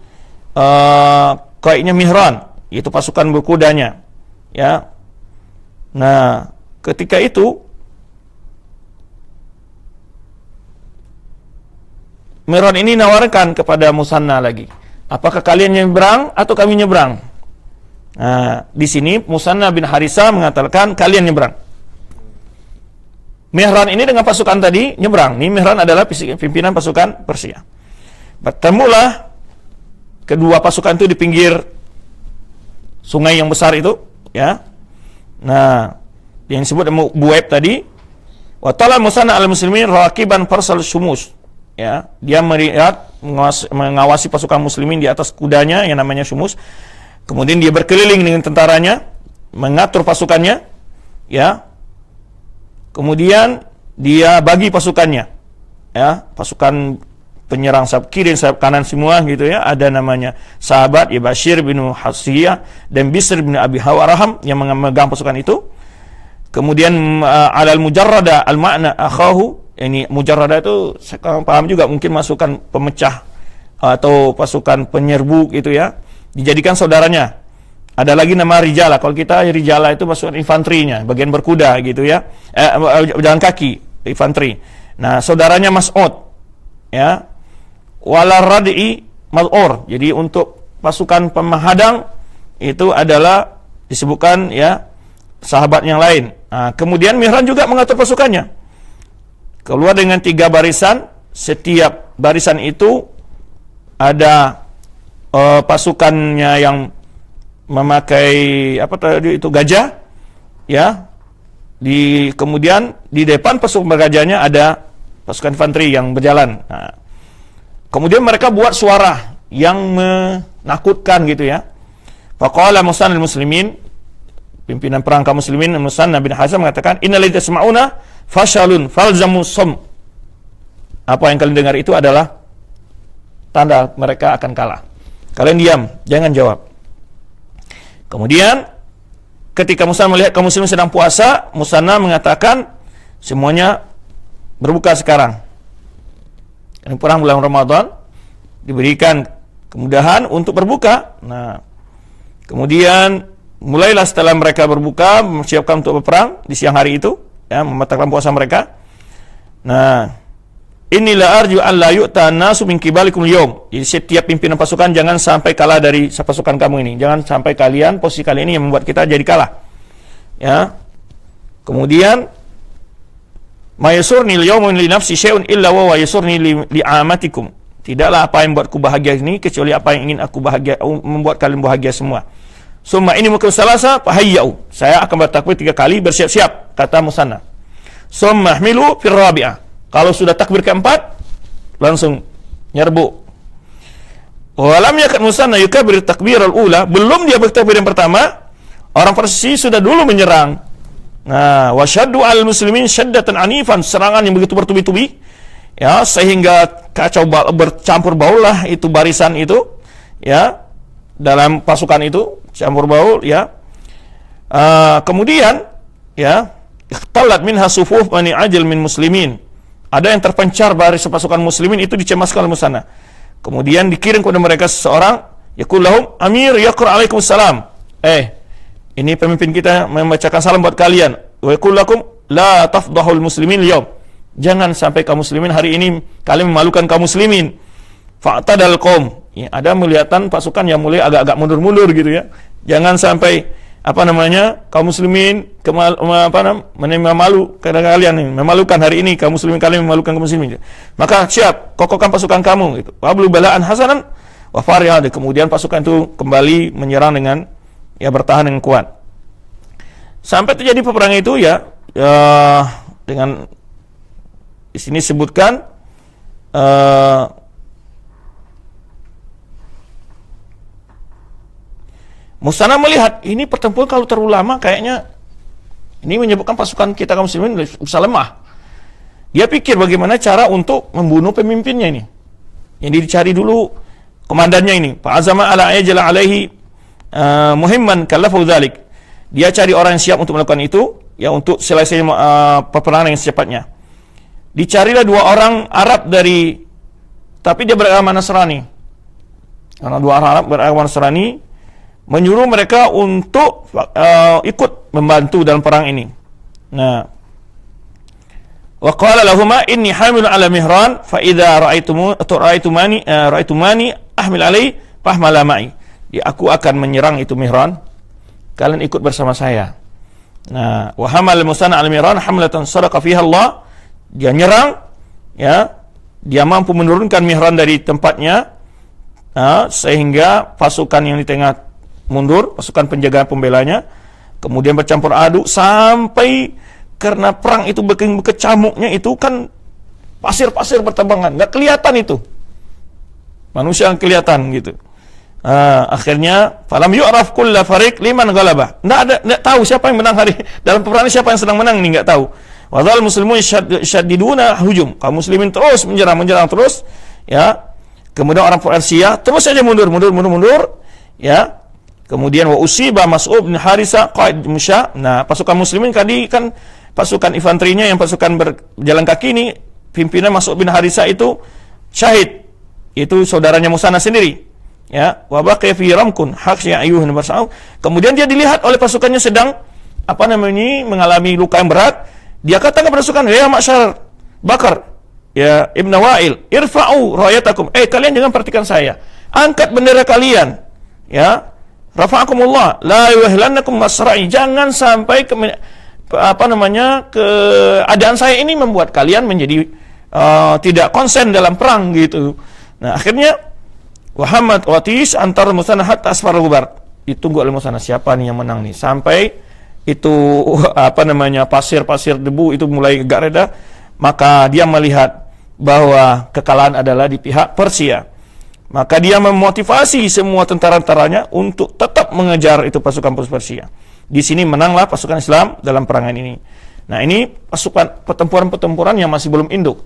qaidnya Mihran, yaitu pasukan berkudanya, ya. Nah, ketika itu Mihran ini nawarkan kepada Musanna lagi, apakah kalian nyebrang atau kami nyebrang? Nah, di sini Musanna bin Harisa mengatakan kalian nyebrang. Mihran ini dengan pasukan tadi nyebrang. Ini Mihran adalah pimpinan pasukan Persia. Bertemulah kedua pasukan itu di pinggir sungai yang besar itu, ya. Nah, yang disebut Buwaib tadi. Wa tala Musanna al-muslimin raqiban farsal shumus. Ya, dia melihat mengawasi pasukan muslimin di atas kudanya yang namanya Shumus. Kemudian dia berkeliling dengan tentaranya, mengatur pasukannya, ya. Kemudian dia bagi pasukannya, ya, pasukan penyerang sayap kiri dan sayap kanan semua, gitu, ya. Ada namanya sahabat, ya, Bashir bin Hasiyah dan Bisr bin Abi Hawaraham yang memegang pasukan itu. Kemudian alal mujarrada al makna akhahu, ini mujarrada itu saya paham juga mungkin masukan pemecah atau pasukan penyerbu gitu ya, dijadikan saudaranya. Ada lagi nama rijala. Kalau kita rijala itu pasukan infanterinya, bagian berkuda gitu ya, jalan kaki, infanteri. Nah, saudaranya Mas'ud ya. Wala rad'i mal'ur. Jadi untuk pasukan pemahadang itu adalah disebutkan ya sahabat yang lain. Nah, kemudian Mihran juga mengatur pasukannya. Keluar dengan 3 barisan, setiap barisan itu ada pasukannya yang memakai apa tadi itu gajah ya. Kemudian di depan pasukan bergajahnya ada pasukan infanteri yang berjalan. Nah, kemudian mereka buat suara yang menakutkan gitu ya. Faqala Musanna muslimin, pimpinan perang kaum muslimin Musanna bin Hasan mengatakan, innal ladzina tasma'una fashalun falzamu sum. Apa yang kalian dengar itu adalah tanda mereka akan kalah. Kalian diam, jangan jawab. Kemudian ketika Musanna melihat kaum muslimin sedang puasa, Musanna mengatakan semuanya berbuka sekarang. Ini perang bulan Ramadan diberikan kemudahan untuk berbuka. Nah, kemudian mulailah setelah mereka berbuka mempersiapkan untuk berperang di siang hari itu, ya, membatalkan puasa mereka. Nah, inilah arju an la yu'ta nasu min qibalikum al-yawm. Jadi setiap pimpinan pasukan jangan sampai kalah dari pasukan kamu ini. Jangan sampai kalian, posisi kalian ini yang membuat kita jadi kalah. Ya. Kemudian ma yasurni al-yawma li nafsi syai'un illa wa yasurni li amatikum. Tidaklah apa yang membuatku bahagia ini kecuali apa yang ingin aku bahagia, membuat kalian bahagia semua. Summa ini mukul salasa fahayyau. Saya akan bertakbir 3 kali, bersiap-siap, kata Musanna. Summa hmilu fir rabi'ah. Kalau sudah takbir keempat, langsung nyerbu. Walam yakad Musanna yukabir takbir al-ula, belum dia bertakbir yang pertama, orang Parsi sudah dulu menyerang. Nah, wasyaddu al-muslimin syaddatan anifan, serangan yang begitu bertubi-tubi, ya, sehingga kacau bercampur baul lah itu barisan itu, ya, dalam pasukan itu campur baul, ya. Kemudian, ya, ikhtalat minha sufuf bani ajal min muslimin. Ada yang terpencar barisan pasukan muslimin itu dicemaskan oleh Musanna. Kemudian dikirim kepada mereka seseorang, yaqul lahum amir yaqra alaikumussalam. Ini pemimpin kita membacakan salam buat kalian. Wa yaqul lakum la tafdahul muslimin al-yawm. Jangan sampai kaum muslimin hari ini kalian memalukan kaum muslimin. Fa'tadal qaum. Ya, ada melihatan pasukan yang mulai agak-agak mundur-mundur gitu ya. Jangan sampai kaum muslimin malu karena kalian ini memalukan hari ini kaum muslimin, kalian memalukan kaum muslimin. Maka siap, kokohkan pasukan kamu gitu. Wablu balaan hasanan wa farihad. Kemudian pasukan itu kembali menyerang dengan bertahan dengan kuat. Sampai terjadi peperangan itu dengan di sini sebutkan Musanna melihat ini pertempuran kalau terlalu lama kayaknya ini menyebabkan pasukan kita kaum muslimin bisa lemah. Dia pikir bagaimana cara untuk membunuh pemimpinnya ini. Jadi dicari dulu komandannya ini. Fa'azama ala ayjala alaihi muhimman kallafu dzalik. Dia cari orang yang siap untuk melakukan itu, ya, untuk selesai peperangan yang secepatnya. Dicarilah 2 orang Arab tapi dia beragama Nasrani. Karena 2 orang Arab beragama Nasrani menyuruh mereka untuk ikut membantu dalam perang ini. Nah, wa qala lahumā inni hamilun 'ala mihran fa idza ra'aitumani ahmil 'alaihi fahmala ma'i. Aku akan menyerang itu mihran, kalian ikut bersama saya. Nah, wa hamal Musanna 'ala mihran hamlatan sadaqa fiha Allah. Dia nyerang, ya, dia mampu menurunkan mihran dari tempatnya, sehingga pasukan yang di tengah mundur, pasukan penjaga pembelanya, kemudian bercampur aduk sampai karena perang itu berkecamuknya itu kan pasir-pasir berterbangan, nggak kelihatan itu manusia yang kelihatan gitu. Akhirnya falam yu'raf kullu fariq liman ghalaba. Nggak tahu siapa yang menang hari dalam peperangan, siapa yang sedang menang ini nggak tahu. Wadhal muslimun syaddiduna hujum. Kaum muslimin terus menyerang terus, ya. Kemudian orang Persia terus saja mundur, ya. Kemudian wa usiba Mas'ud bin Harisa qaid Musya. Nah, pasukan muslimin tadi kan pasukan infanterinya yang pasukan berjalan kaki ini, pimpinan Mas'ud bin Harisa itu syahid. Itu saudaranya Musanna sendiri. Ya, wa baqiya fi ramkun haksya ayyuhun barsa'u. Kemudian dia dilihat oleh pasukannya sedang mengalami luka yang berat. Dia katakan kepada pasukan, "Ya Ma'syar Bakar, ya Ibn Wa'il, irfa'u rayatakum." Kalian jangan perhatikan saya. Angkat bendera kalian. Ya. Rafa'akumullah, la yuhlannakum masra'i. Jangan sampai keadaan saya ini membuat kalian menjadi tidak konsen dalam perang gitu. Nah, akhirnya Muhammad watis antar Musanna hatta asfar gubar. Ditunggu oleh Musanna, siapa nih yang menang nih? Sampai itu pasir-pasir debu itu mulai agak reda, maka dia melihat bahwa kekalahan adalah di pihak Persia. Maka dia memotivasi semua tentara-tentaranya untuk tetap mengejar itu pasukan Persia. Di sini menanglah pasukan Islam dalam perangan ini. Nah, ini pasukan pertempuran-pertempuran yang masih belum induk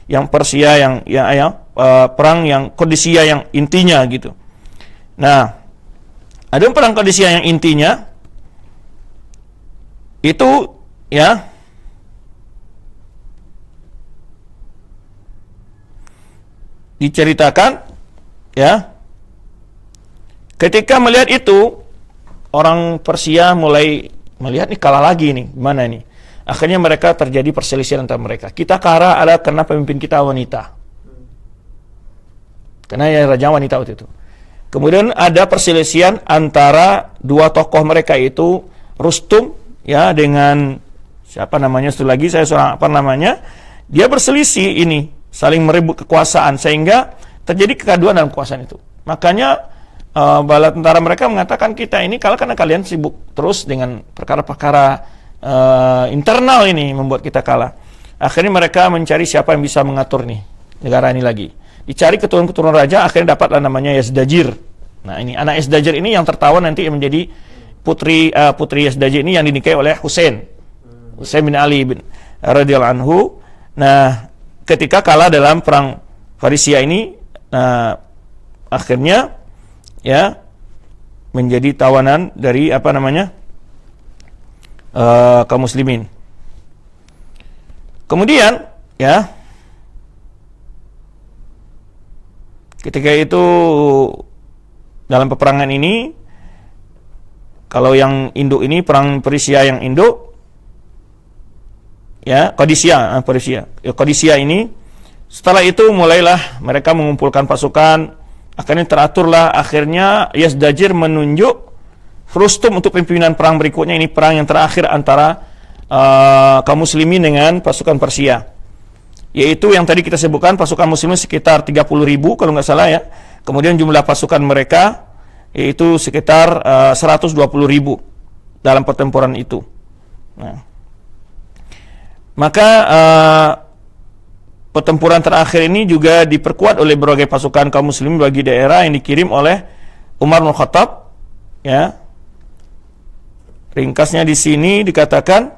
yang Persia yang perang yang Qadisiyah yang intinya gitu. Nah, ada perang Qadisiyah yang intinya itu ya diceritakan ya, ketika melihat itu orang Persia mulai melihat nih kalah lagi nih, gimana nih? Akhirnya mereka terjadi perselisihan antara mereka. Kita kalah ada karena pemimpin kita wanita. Karena ya raja wanita waktu itu. Kemudian ada perselisihan antara dua tokoh mereka itu Rustum ya dengan siapa namanya itu lagi dia berselisih ini, saling merebut kekuasaan sehingga terjadi kegaduhan dalam kekuasaan itu. Makanya bala tentara mereka mengatakan kita ini kalah karena kalian sibuk terus dengan perkara-perkara internal ini membuat kita kalah. Akhirnya mereka mencari siapa yang bisa mengatur nih negara ini lagi. Dicari keturunan-keturunan raja, akhirnya dapatlah namanya Yazdajir. Nah, ini anak Yazdajir ini yang tertawan nanti yang menjadi putri Yazdajir ini yang dinikahi oleh Husain bin Ali bin radhiyallahu anhu. Nah, ketika kalah dalam perang Farisia ini, akhirnya ya menjadi tawanan dari kaum muslimin. Kemudian ya ketika itu dalam peperangan ini, kalau yang induk ini perang Persia yang induk ya Qadisiyah ini, setelah itu mulailah mereka mengumpulkan pasukan, akhirnya teraturlah, akhirnya Yazdajir menunjuk Rustum untuk pimpinan perang berikutnya. Ini perang yang terakhir antara kaum muslimin dengan pasukan Persia, yaitu yang tadi kita sebutkan pasukan muslimin sekitar 30.000 kalau nggak salah ya. Kemudian jumlah pasukan mereka yaitu sekitar 120.000 dalam pertempuran itu. Nah, maka pertempuran terakhir ini juga diperkuat oleh berbagai pasukan kaum muslimin bagi daerah yang dikirim oleh Umar bin Khattab ya. Ringkasnya di sini dikatakan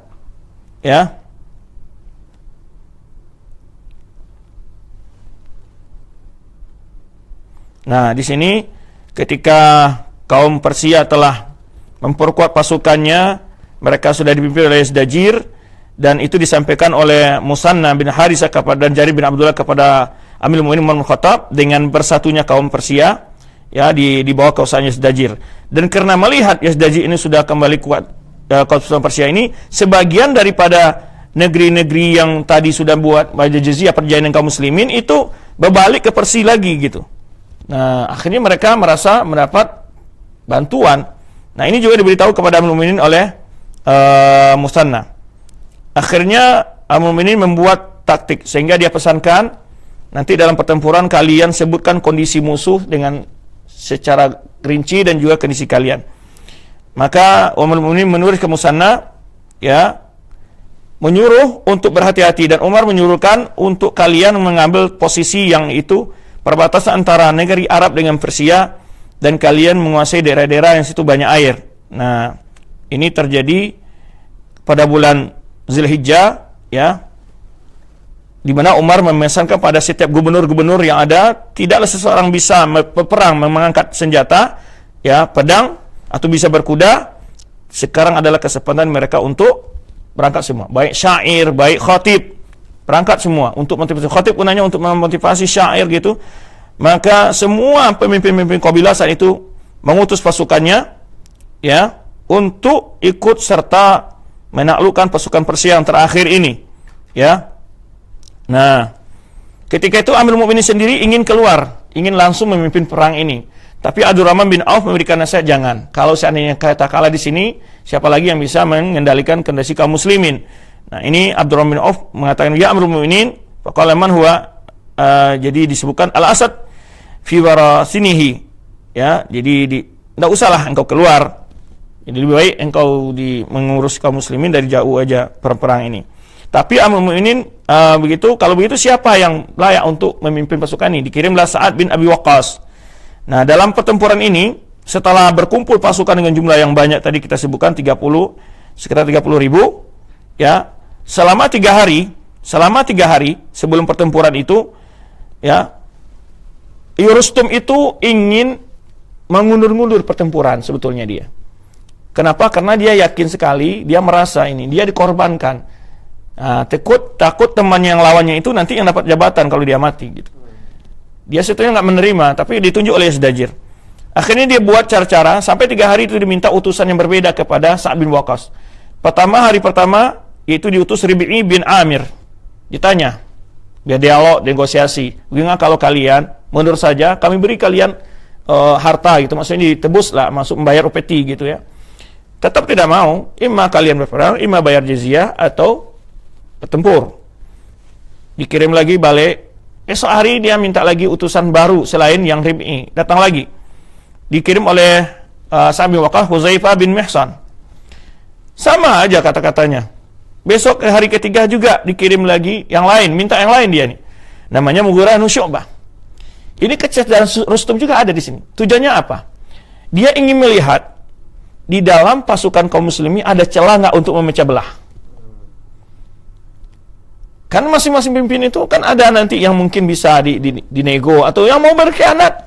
ya, nah di sini ketika kaum Persia telah memperkuat pasukannya, mereka sudah dipimpin oleh Yazdajir, dan itu disampaikan oleh Musanna bin Harisa dan Jarir bin Abdullah kepada Amirul Mukminin Umar bin Khattab dengan bersatunya kaum Persia ya di bawah kekuasaan Yazdajir. Dan karena melihat Yazdajir ini sudah kembali kuat, kaum Persia ini, sebagian daripada negeri-negeri yang tadi sudah buat jizyah perjanjian kaum muslimin itu berbalik ke Persia lagi gitu. Nah, akhirnya mereka merasa mendapat bantuan. Nah, ini juga diberitahu kepada Amirul Mukminin oleh Musanna. Akhirnya Amirul Mukminin membuat taktik sehingga dia pesankan, nanti dalam pertempuran kalian sebutkan kondisi musuh dengan secara rinci dan juga kondisi kalian. Maka Amirul Mukminin menulis ke Musanna ya, menyuruh untuk berhati-hati, dan Umar menyuruhkan untuk kalian mengambil posisi yang itu perbatasan antara negeri Arab dengan Persia, dan kalian menguasai daerah-daerah yang situ banyak air. Nah, ini terjadi pada bulan Zulhijjah ya, di mana Umar memesankan pada setiap gubernur-gubernur yang ada, tidaklah seseorang bisa berperang mengangkat senjata ya pedang atau bisa berkuda, sekarang adalah kesempatan mereka untuk berangkat semua. Baik syair, baik khatib, berangkat semua untuk motivasi. Khatib gunanya untuk memotivasi syair gitu. Maka semua pemimpin-pemimpin kabilah saat itu mengutus pasukannya ya untuk ikut serta menaklukkan pasukan Persia yang terakhir ini. Ya. Nah, ketika itu Amirul Mukminin sendiri ingin keluar, ingin langsung memimpin perang ini. Tapi Abdurrahman bin Auf memberikan nasihat, jangan. Kalau seandainya kita kalah di sini, siapa lagi yang bisa mengendalikan kondisi kaum muslimin? Nah, ini Abdurrahman bin Auf mengatakan, ya Amirul Mukminin, faqala man huwa, jadi disebutkan Al-Asad fi warasinihi. Ya, jadi enggak usahlah engkau keluar. Jadi lebih baik engkau mengurus kaum muslimin dari jauh aja perang ini. Tapi Amirul Mukminin kalau begitu siapa yang layak untuk memimpin pasukan ini? Dikirimlah Sa'ad bin Abi Waqqas. Nah, dalam pertempuran ini setelah berkumpul pasukan dengan jumlah yang banyak tadi kita sebutkan sekitar 30.000 ya, selama 3 hari sebelum pertempuran itu ya, Rustum itu ingin mengundur-mundur pertempuran sebetulnya dia. Kenapa? Karena dia yakin sekali, dia merasa dia dikorbankan. Takut teman yang lawannya itu nanti yang dapat jabatan kalau dia mati gitu. Dia sebetulnya nggak menerima, tapi ditunjuk oleh Yazdajir. Akhirnya dia buat cara-cara, sampai 3 hari itu diminta utusan yang berbeda kepada Sa'ad bin Waqqas. Hari pertama, yaitu diutus Rib'i bin Amir. Ditanya, biar dialog, negosiasi. Bagaimana kalau kalian mundur saja, kami beri kalian harta gitu, maksudnya ditebus lah, masuk membayar upeti gitu ya. Tetap tidak mau, imma kalian berperang, imma bayar jizyah atau bertempur. Dikirim lagi balik. Esok hari dia minta lagi utusan baru selain yang Rib'i, datang lagi. Dikirim oleh Sa'ad bin Waqqas, Huzaifah bin Mihsan. Sama aja kata-katanya. Besok hari ketiga juga dikirim lagi yang lain, minta yang lain dia nih. Namanya Mughirah bin Syu'bah. Ini kecerdasan Rustum juga ada di sini. Tujuannya apa? Dia ingin melihat di dalam pasukan kaum muslimin ada celah nggak untuk memecah belah. Kan masing-masing pemimpin itu kan ada nanti yang mungkin bisa dinego atau yang mau berkhianat.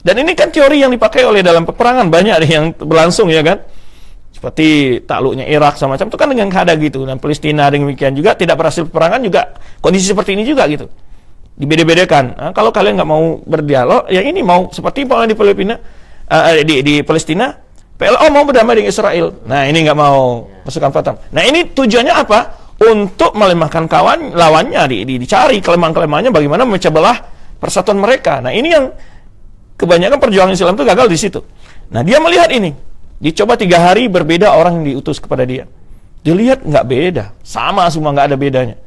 Dan ini kan teori yang dipakai oleh dalam peperangan, banyak yang berlangsung ya kan. Seperti takluknya Irak sama macam itu kan dengan keadaan gitu. Dan Palestina demikian juga tidak berhasil peperangan juga kondisi seperti ini juga gitu. Dibeda-bedakan. Nah, kalau kalian nggak mau berdialog, ya ini mau seperti di Filipina, di Palestina, PLO mau berdamai dengan Israel. Nah ini nggak mau pasukan Fatah. Nah ini tujuannya apa? Untuk melemahkan lawannya, dicari kelemahan-kelemahannya bagaimana memecah belah persatuan mereka. Nah ini yang kebanyakan perjuangan Islam itu gagal di situ. Nah dia melihat ini, dicoba 3 hari berbeda orang yang diutus kepada dia. Dilihat nggak beda, sama semua, nggak ada bedanya.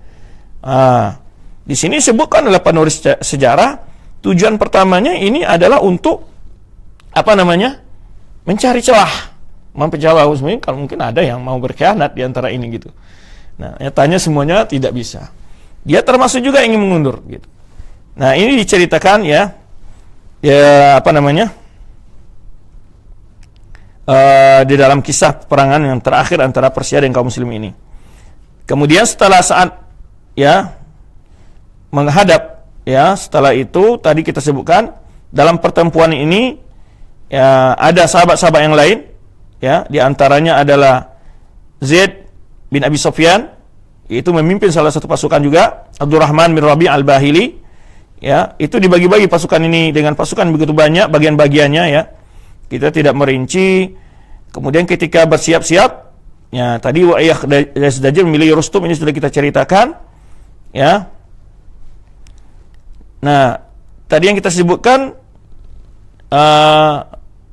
Di sini disebutkan oleh penulis sejarah, tujuan pertamanya ini adalah untuk mencari celah, mempecah belah muslimin. Kalau mungkin ada yang mau berkhianat di antara ini gitu. Nah, nyatanya semuanya tidak bisa. Dia termasuk juga ingin mengundur gitu. Nah, ini diceritakan di dalam kisah peperangan yang terakhir antara Persia dan kaum muslim ini. Kemudian setelah saat menghadap setelah itu tadi kita sebutkan dalam pertempuran ini ada sahabat-sahabat yang lain di antaranya adalah Zaid bin Abi Sufyan, yaitu memimpin salah satu pasukan juga, Abdurrahman bin Rabi' al-Bahili, itu dibagi-bagi pasukan ini dengan pasukan begitu banyak bagian-bagiannya kita tidak merinci. Kemudian ketika bersiap-siap, tadi Yazdajir memilih Rustum, ini sudah kita ceritakan, Nah, tadi yang kita sebutkan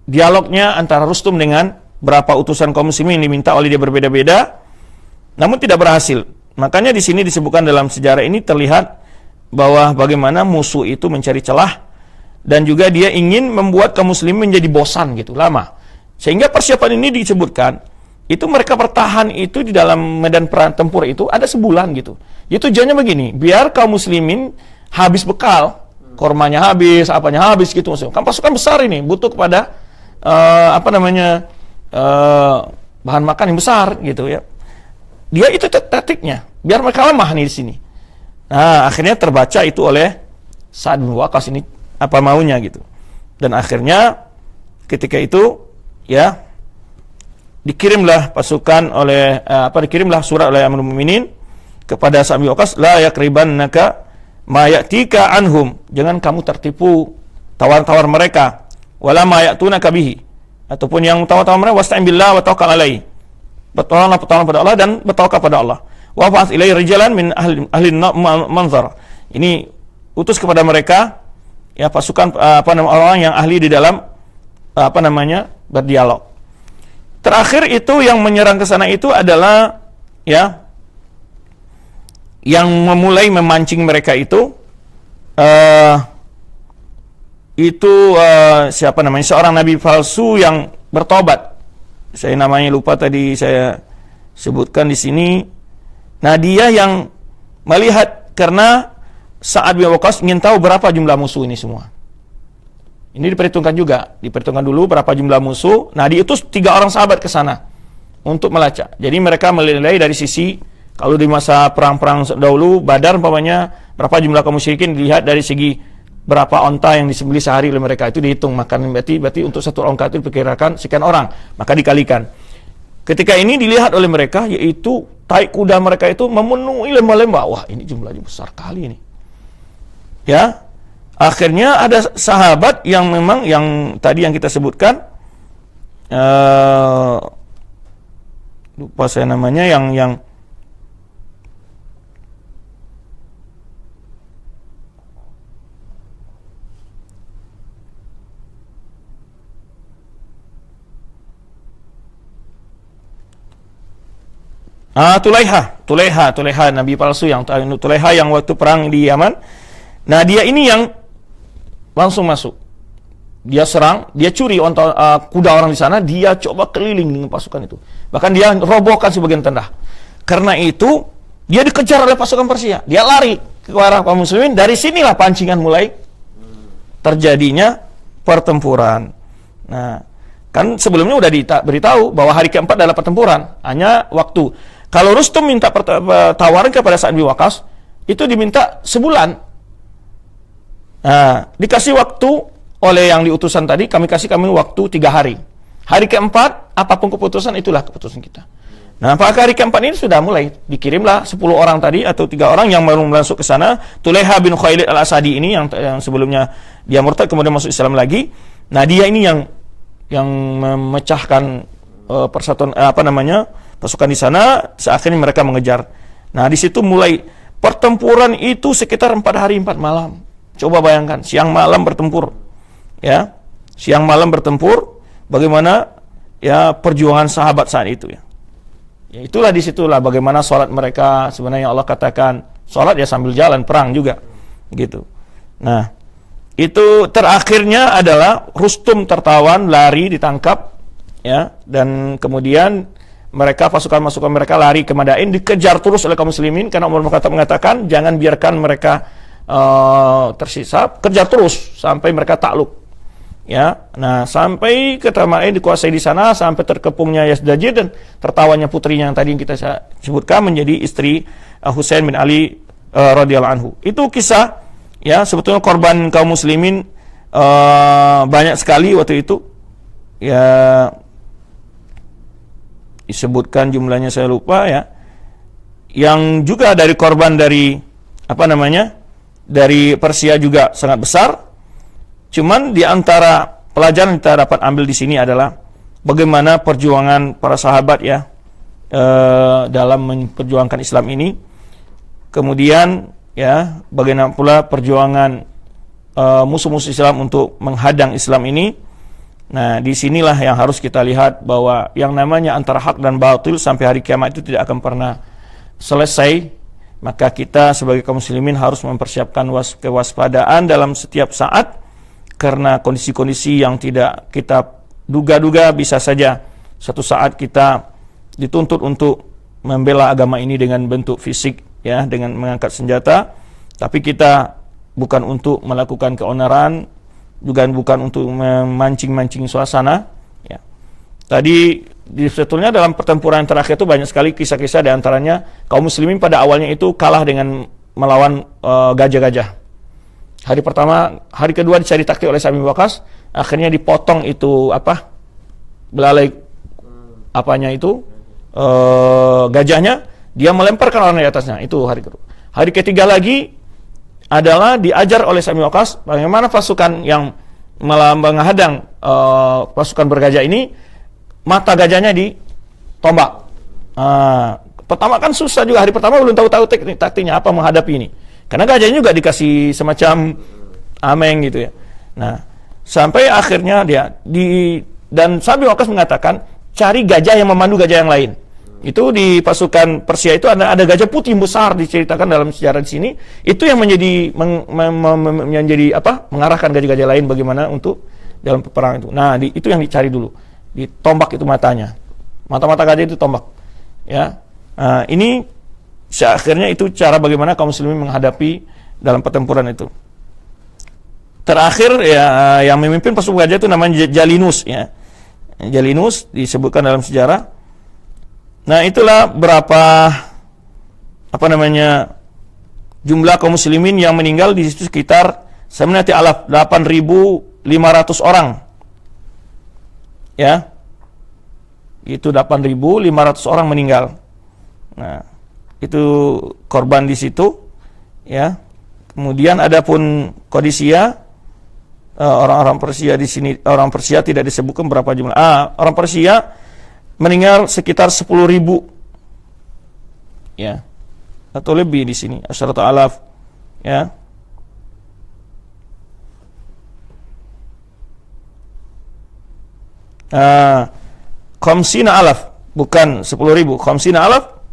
dialognya antara Rustum dengan berapa utusan kaum muslimin diminta oleh dia berbeda-beda. Namun tidak berhasil. Makanya di sini disebutkan dalam sejarah ini terlihat bahwa bagaimana musuh itu mencari celah dan juga dia ingin membuat kaum muslimin menjadi bosan gitu, lama. Sehingga persiapan ini disebutkan itu mereka bertahan itu di dalam medan perang tempur itu ada sebulan gitu. Itu tujuannya begini, biar kaum muslimin habis bekal, kormanya habis, apanya habis gitu maksudnya. Kan pasukan besar ini butuh kepada bahan makan yang besar gitu ya. Dia itu taktiknya, biar mereka lemah nih di sini. Nah, akhirnya terbaca itu oleh Sa'ad bin Waqqas ini apa maunya gitu. Dan akhirnya ketika itu ya dikirimlah surat oleh Amirul Mukminin kepada Sa'ad bin Waqqas, la yakribannaka ma ya'tika anhum, jangan kamu tertipu tawar-tawar mereka, wala ma ya'tunaka bihi, ataupun yang tawar-tawar mereka, wasta'in billah wa tawakkal alaihi, bertawakal pada Allah dan bertawakal pada Allah. Wa fa'at ilaihi rijalan min ahli manzar, ini utus kepada mereka ya pasukan orang yang ahli di dalam berdialog. Terakhir itu yang menyerang ke sana itu adalah ya yang memulai memancing mereka itu siapa namanya, seorang nabi palsu yang bertobat. Saya namanya lupa tadi saya sebutkan di sini. Nah, dia yang melihat, karena Sa'ad bin Waqqas ingin tahu berapa jumlah musuh ini semua. Ini diperhitungkan dulu berapa jumlah musuh. Nah, diutus 3 orang sahabat ke sana untuk melacak. Jadi mereka menilai dari sisi, kalau di masa perang-perang dahulu Badar umpamanya berapa jumlah kaum musyrikin, dilihat dari segi berapa onta yang disembelih sehari oleh mereka, itu dihitung. Maka berarti untuk satu onta itu diperkirakan sekian orang, maka dikalikan. Ketika ini dilihat oleh mereka, yaitu taik kuda mereka itu memenuhi lembah-lembah. Wah, ini jumlahnya besar kali ini. Ya, akhirnya ada sahabat yang memang yang tadi yang kita sebutkan, lupa saya namanya, yang Tulaiha nabi palsu, yang Tulaiha yang waktu perang di Yaman. Nah, dia ini yang langsung masuk. Dia serang, dia curi kuda orang di sana, dia coba keliling dengan pasukan itu. Bahkan dia robohkan sebagian tenda. Karena itu, dia dikejar oleh pasukan Persia. Dia lari ke arah kaum muslimin. Dari sinilah pancingan mulai terjadinya pertempuran. Nah, kan sebelumnya udah diberitahu bahwa hari keempat adalah pertempuran. Hanya waktu. Kalau Rustum minta tawaran kepada Sa'ad bin Waqqas, itu diminta sebulan. Nah, dikasih waktu oleh yang diutusan tadi, kami waktu 3 hari. Hari keempat, apapun keputusan, itulah keputusan kita. Nah, apakah hari keempat ini sudah mulai dikirimlah 10 orang tadi, atau 3 orang yang baru masuk ke sana. Tulaiha bin Khuwailid al-Asadi ini, yang sebelumnya dia murtad, kemudian masuk Islam lagi. Nah, dia ini yang memecahkan persatuan pasukan di sana. Akhirnya mereka mengejar. Nah, di situ mulai pertempuran itu sekitar 4 hari 4 malam. Coba bayangkan, siang malam bertempur. Ya. Siang malam bertempur, bagaimana ya perjuangan sahabat saat itu ya. Ya, itulah disitulah bagaimana sholat mereka. Sebenarnya Allah katakan sholat ya sambil jalan perang juga gitu. Nah, itu terakhirnya adalah Rustum tertawan, lari, ditangkap ya, dan kemudian pasukan mereka lari ke Madain, dikejar terus oleh kaum muslimin, karena Umar bin Khattab mengatakan jangan biarkan mereka tersisa, kejar terus sampai mereka takluk. Ya, nah sampai ke Madain dikuasai di sana, sampai terkepungnya Yazdajir dan tertawanya putrinya yang tadi yang kita sebutkan menjadi istri Husain bin Ali radhiyallahu anhu. Itu kisah ya, sebetulnya korban kaum muslimin banyak sekali waktu itu. Ya, disebutkan jumlahnya saya lupa ya. Yang juga dari korban dari dari Persia juga sangat besar. Cuman di antara pelajaran yang kita dapat ambil di sini adalah bagaimana perjuangan para sahabat ya dalam memperjuangkan Islam ini. Kemudian ya, bagaimana pula perjuangan musuh-musuh Islam untuk menghadang Islam ini. Nah, disinilah yang harus kita lihat bahwa yang namanya antara hak dan batil sampai hari kiamat itu tidak akan pernah selesai. Maka kita sebagai kaum muslimin harus mempersiapkan kewaspadaan dalam setiap saat, karena kondisi-kondisi yang tidak kita duga-duga bisa saja suatu saat kita dituntut untuk membela agama ini dengan bentuk fisik ya, dengan mengangkat senjata, tapi kita bukan untuk melakukan keonaran, juga bukan untuk memancing-mancing suasana ya. Tadi sebetulnya dalam pertempuran terakhir itu banyak sekali kisah-kisah, di antaranya kaum muslimin pada awalnya itu kalah dengan melawan gajah-gajah. Hari pertama, hari kedua dicari taktik oleh Sa'd bin Waqqas, akhirnya dipotong itu belalai apanya itu gajahnya, dia melemparkan orang di atasnya. Itu hari kedua. Hari ketiga lagi adalah diajar oleh Sa'd bin Waqqas bagaimana pasukan yang menghadang pasukan bergajah ini, mata gajahnya ditombak. Pertama kan susah juga, hari pertama belum tahu taktiknya apa menghadapi ini. Karena gajahnya juga dikasih semacam ameng gitu ya. Nah, sampai akhirnya dan Sa'd bin Waqqas mengatakan cari gajah yang memandu gajah yang lain. Itu di pasukan Persia itu ada gajah putih besar, diceritakan dalam sejarah di sini. Itu yang menjadi mengarahkan gajah-gajah lain bagaimana untuk dalam peperangan itu. Nah, itu yang dicari dulu. Ditombak itu matanya. Mata-mata gajah itu tombak. Ya. Ini akhirnya itu cara bagaimana kaum muslimin menghadapi dalam pertempuran itu. Terakhir ya, yang memimpin pasukan gajah itu namanya Jalinus ya. Jalinus disebutkan dalam sejarah. Nah, itulah berapa jumlah kaum muslimin yang meninggal di situ sekitar 8.500 orang. Ya. Itu 8.500 orang meninggal. Nah, itu korban di situ ya. Kemudian adapun Qadisiyah, orang-orang Persia di sini, orang Persia tidak disebutkan berapa jumlah. Orang Persia meninggal sekitar 10.000 ya, atau lebih di sini, asyratu alaf ya. Khamsina alaf, bukan 10.000, khamsina alaf,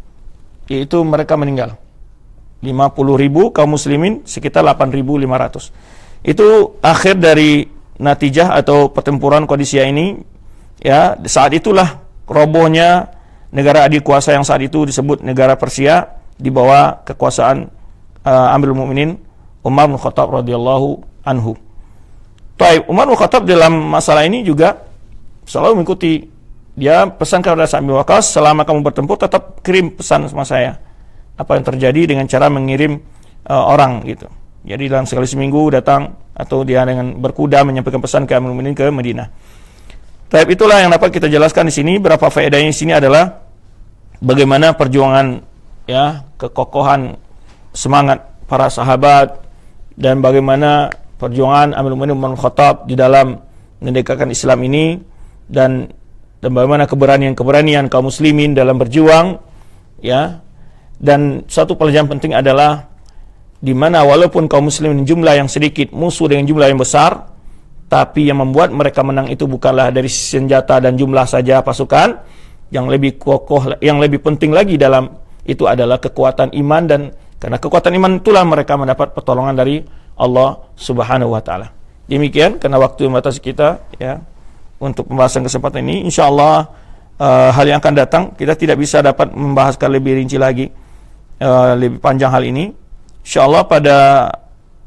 yaitu mereka meninggal. 50.000 kaum muslimin, sekitar 8.500. Itu akhir dari natijah atau pertempuran Qadisiyah ini ya. Saat itulah robohnya negara adik kuasa yang saat itu disebut negara Persia di bawah kekuasaan Amirul Mukminin Umar bin Khattab radhiyallahu anhu. Umar bin Khattab dalam masalah ini juga selalu mengikuti. Dia pesan kepada Sa'd bin Waqqas, selama kamu bertempur tetap kirim pesan sama saya. Apa yang terjadi dengan cara mengirim orang gitu. Jadi dalam sekali seminggu datang, atau dia dengan berkuda menyampaikan pesan ke Amirul Mukminin ke Madinah. Tapi itulah yang dapat kita jelaskan di sini. Berapa faedahnya di sini adalah bagaimana perjuangan ya, kekokohan semangat para sahabat, dan bagaimana perjuangan Amirul Mukminin Umar bin Khattab di dalam mendekatkan Islam ini, dan bagaimana keberanian kaum muslimin dalam berjuang ya. Dan satu pelajaran penting adalah di mana walaupun kaum muslimin jumlah yang sedikit musuh dengan jumlah yang besar, tapi yang membuat mereka menang itu bukanlah dari senjata dan jumlah saja pasukan. Yang lebih kokoh, yang lebih penting lagi dalam itu adalah kekuatan iman, dan karena kekuatan iman itulah mereka mendapat pertolongan dari Allah Subhanahu wa taala. Demikian karena waktu yang membatasi kita ya untuk pembahasan kesempatan ini. Insyaallah hal yang akan datang kita tidak bisa dapat membahaskan lebih rinci lagi, lebih panjang hal ini. Insyaallah pada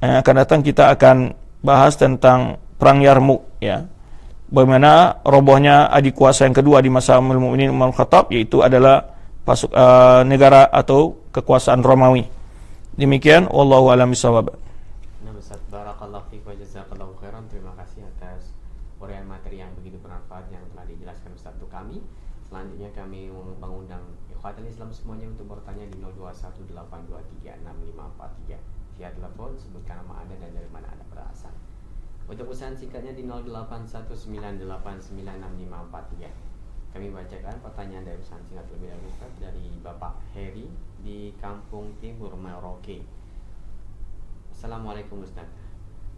yang akan datang kita akan bahas tentang perang Yarmuk ya. Bagaimana robohnya adik kuasa yang kedua di masa Amirul Mukminin Umar bin Khattab, yaitu adalah negara atau kekuasaan Romawi. Demikian, wallahu a'lam bishawab. Nah, Ustaz, barakallahu fiik wa jazakallahu khairan. Terima kasih atas uraian materi yang begitu bermanfaat yang telah dijelaskan Ustaz untuk kami. Selanjutnya kami mengundang ikhwatul Islam semuanya untuk bertanya di 0218236543 via telepon. Sebutkan nama Anda dan dari mana Anda berasal. Untuk pesan singkatnya di 0819896543. Kami bacakan pertanyaan dari pesan singkat terlebih dahulu, Ustaz, dari Bapak Heri di Kampung Timur, Merauke. Assalamualaikum Ustaz.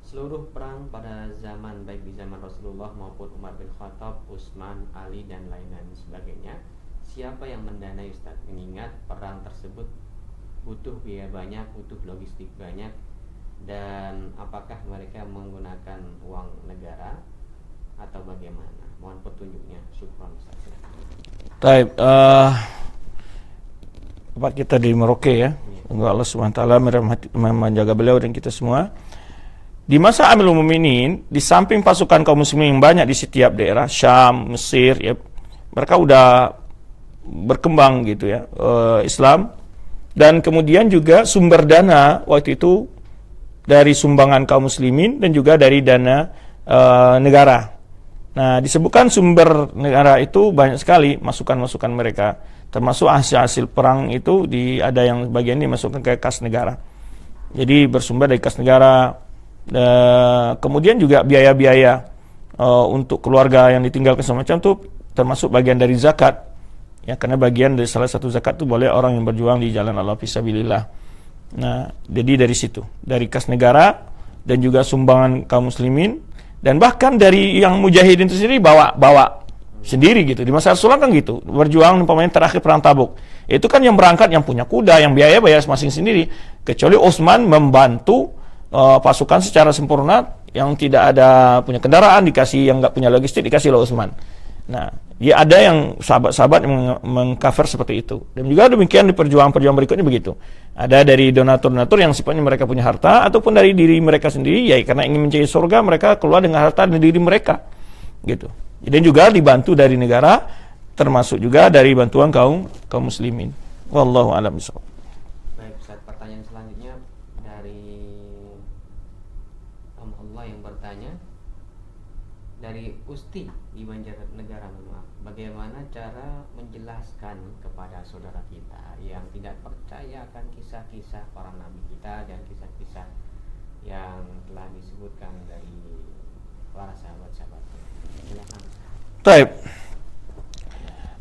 Seluruh perang pada zaman, baik di zaman Rasulullah maupun Umar bin Khattab, Utsman, Ali dan lain-lain sebagainya, siapa yang mendanai Ustaz? Mengingat perang tersebut butuh biaya banyak, butuh logistik banyak, dan apakah mereka menggunakan uang negara atau bagaimana? Mohon petunjuknya. Syukran Ustaz. Baik, Bapak kita di Merauke ya. Semoga Allah Subhanahu wa taala menjaga beliau dan kita semua. Di masa Amirul Mukminin, di samping pasukan kaum muslimin yang banyak di setiap daerah, Syam, Mesir ya, mereka udah berkembang gitu ya, Islam. Dan kemudian juga sumber dana waktu itu dari sumbangan kaum muslimin dan juga dari dana negara. Nah, disebutkan sumber negara itu banyak sekali masukan-masukan mereka, termasuk hasil-hasil perang itu ada yang bagian dimasukkan ke kas negara. Jadi bersumber dari kas negara. Kemudian juga biaya-biaya untuk keluarga yang ditinggalkan semacam itu termasuk bagian dari zakat. Ya, karena bagian dari salah satu zakat itu boleh orang yang berjuang di jalan Allah fisabilillah. Nah, jadi dari situ, dari kas negara dan juga sumbangan kaum muslimin, dan bahkan dari yang mujahidin itu sendiri bawa sendiri gitu. Di masa Rasulullah kan gitu, berjuang pemain terakhir perang Tabuk. Itu kan yang berangkat yang punya kuda, yang biaya masing sendiri. Kecuali Utsman membantu pasukan secara sempurna, yang tidak ada punya kendaraan dikasih, yang nggak punya logistik dikasih oleh Utsman. Nah, dia ada yang sahabat-sahabat yang mengcover seperti itu. Dan juga demikian di perjuangan-perjuangan berikutnya begitu. Ada dari donatur-donatur yang sifatnya mereka punya harta, ataupun dari diri mereka sendiri, ya karena ingin mencari surga mereka keluar dengan harta dan diri mereka. Gitu. Dan juga dibantu dari negara, termasuk juga dari bantuan kaum muslimin. Wallahu a'lam bishawab. Baik, Ustaz, pertanyaan selanjutnya dari Allah yang bertanya, dari Usti di Banjarnegara, bagaimana cara menjelaskan kepada saudara kita yang tidak percaya akan kisah-kisah para nabi kita dan kisah-kisah yang telah disebutkan dari para sahabat-sahabat? Silakan. Baik.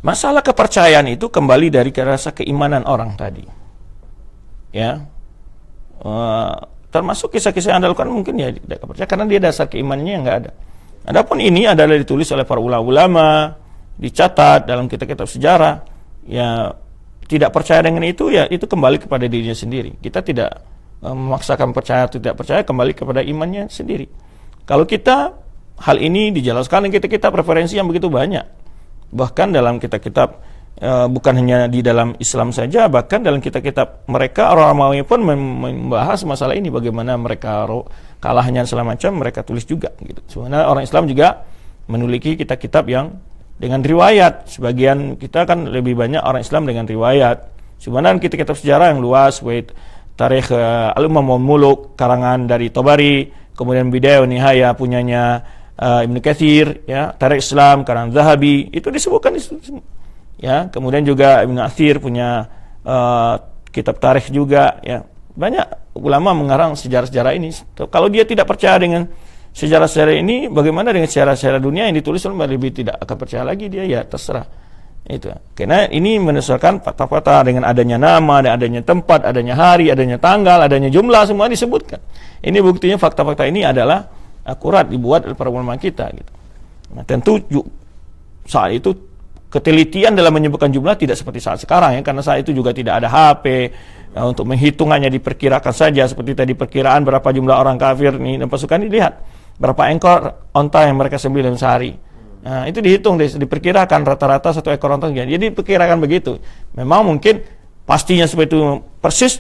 Masalah kepercayaan itu kembali dari rasa keimanan orang tadi. Ya. Termasuk kisah-kisah yang Anda lakukan mungkin ya tidak percaya karena dia dasar keimanannya yang nggak ada. Adapun ini adalah ditulis oleh para ulama, dicatat dalam kitab-kitab sejarah. Ya, tidak percaya dengan itu, ya itu kembali kepada dirinya sendiri. Kita tidak memaksakan percaya atau tidak percaya, kembali kepada imannya sendiri. Kalau kita hal ini dijelaskan dalam kitab-kitab referensi yang begitu banyak. Bahkan dalam kitab-kitab bukan hanya di dalam Islam saja, bahkan dalam kitab-kitab mereka orang Romawi pun membahas masalah ini, bagaimana mereka kalahnya segala macam mereka tulis juga gitu. Sebenarnya orang Islam juga memiliki kitab-kitab yang dengan riwayat. Sebagian kita kan lebih banyak orang Islam dengan riwayat. Sebenarnya kitab-kitab sejarah yang luas, baik Tarikh Al-Umam wal Muluk karangan dari Tabari, kemudian Bidayah wa Nihayah punyanya Ibnu Katsir, ya, Tarikh Islam karangan Zahabi, itu disebutkan di situ. Ya, kemudian juga Ibnu Athir punya kitab tarikh juga, ya. Banyak ulama mengarang sejarah-sejarah ini. Kalau dia tidak percaya dengan sejarah-sejarah ini, bagaimana dengan sejarah-sejarah dunia yang ditulis oleh lebih tidak akan percaya lagi dia, ya terserah. Itu. Karena ini menyesuaikan fakta-fakta dengan adanya nama, dan adanya tempat, adanya hari, adanya tanggal, adanya jumlah, semua disebutkan. Ini buktinya fakta-fakta ini adalah akurat dibuat oleh para ulama kita gitu. Nah, tentu saat itu ketelitian dalam menyebutkan jumlah tidak seperti saat sekarang, ya, karena saat itu juga tidak ada HP untuk menghitungannya, diperkirakan saja seperti tadi perkiraan berapa jumlah orang kafir nih dan pasukan dilihat berapa ekor onta yang mereka sembelih dalam sehari. Nah, itu dihitung, diperkirakan rata-rata satu ekor onta. Jadi diperkirakan begitu. Memang mungkin pastinya seperti itu persis,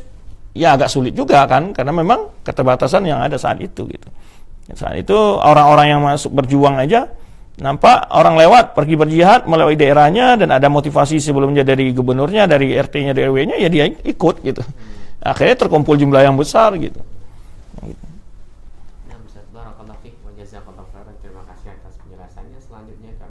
ya agak sulit juga kan, karena memang keterbatasan yang ada saat itu gitu. Saat itu orang-orang yang masuk berjuang aja nampak orang lewat pergi berjihad melewati daerahnya dan ada motivasi sebelumnya dari gubernurnya, dari RT-nya, dari RW-nya, ya dia ikut gitu. Akhirnya terkumpul jumlah yang besar gitu. Nah, Ustaz, barakallahu fiik wa jazakallahu khairan. Terima kasih atas penjelasannya. Selanjutnya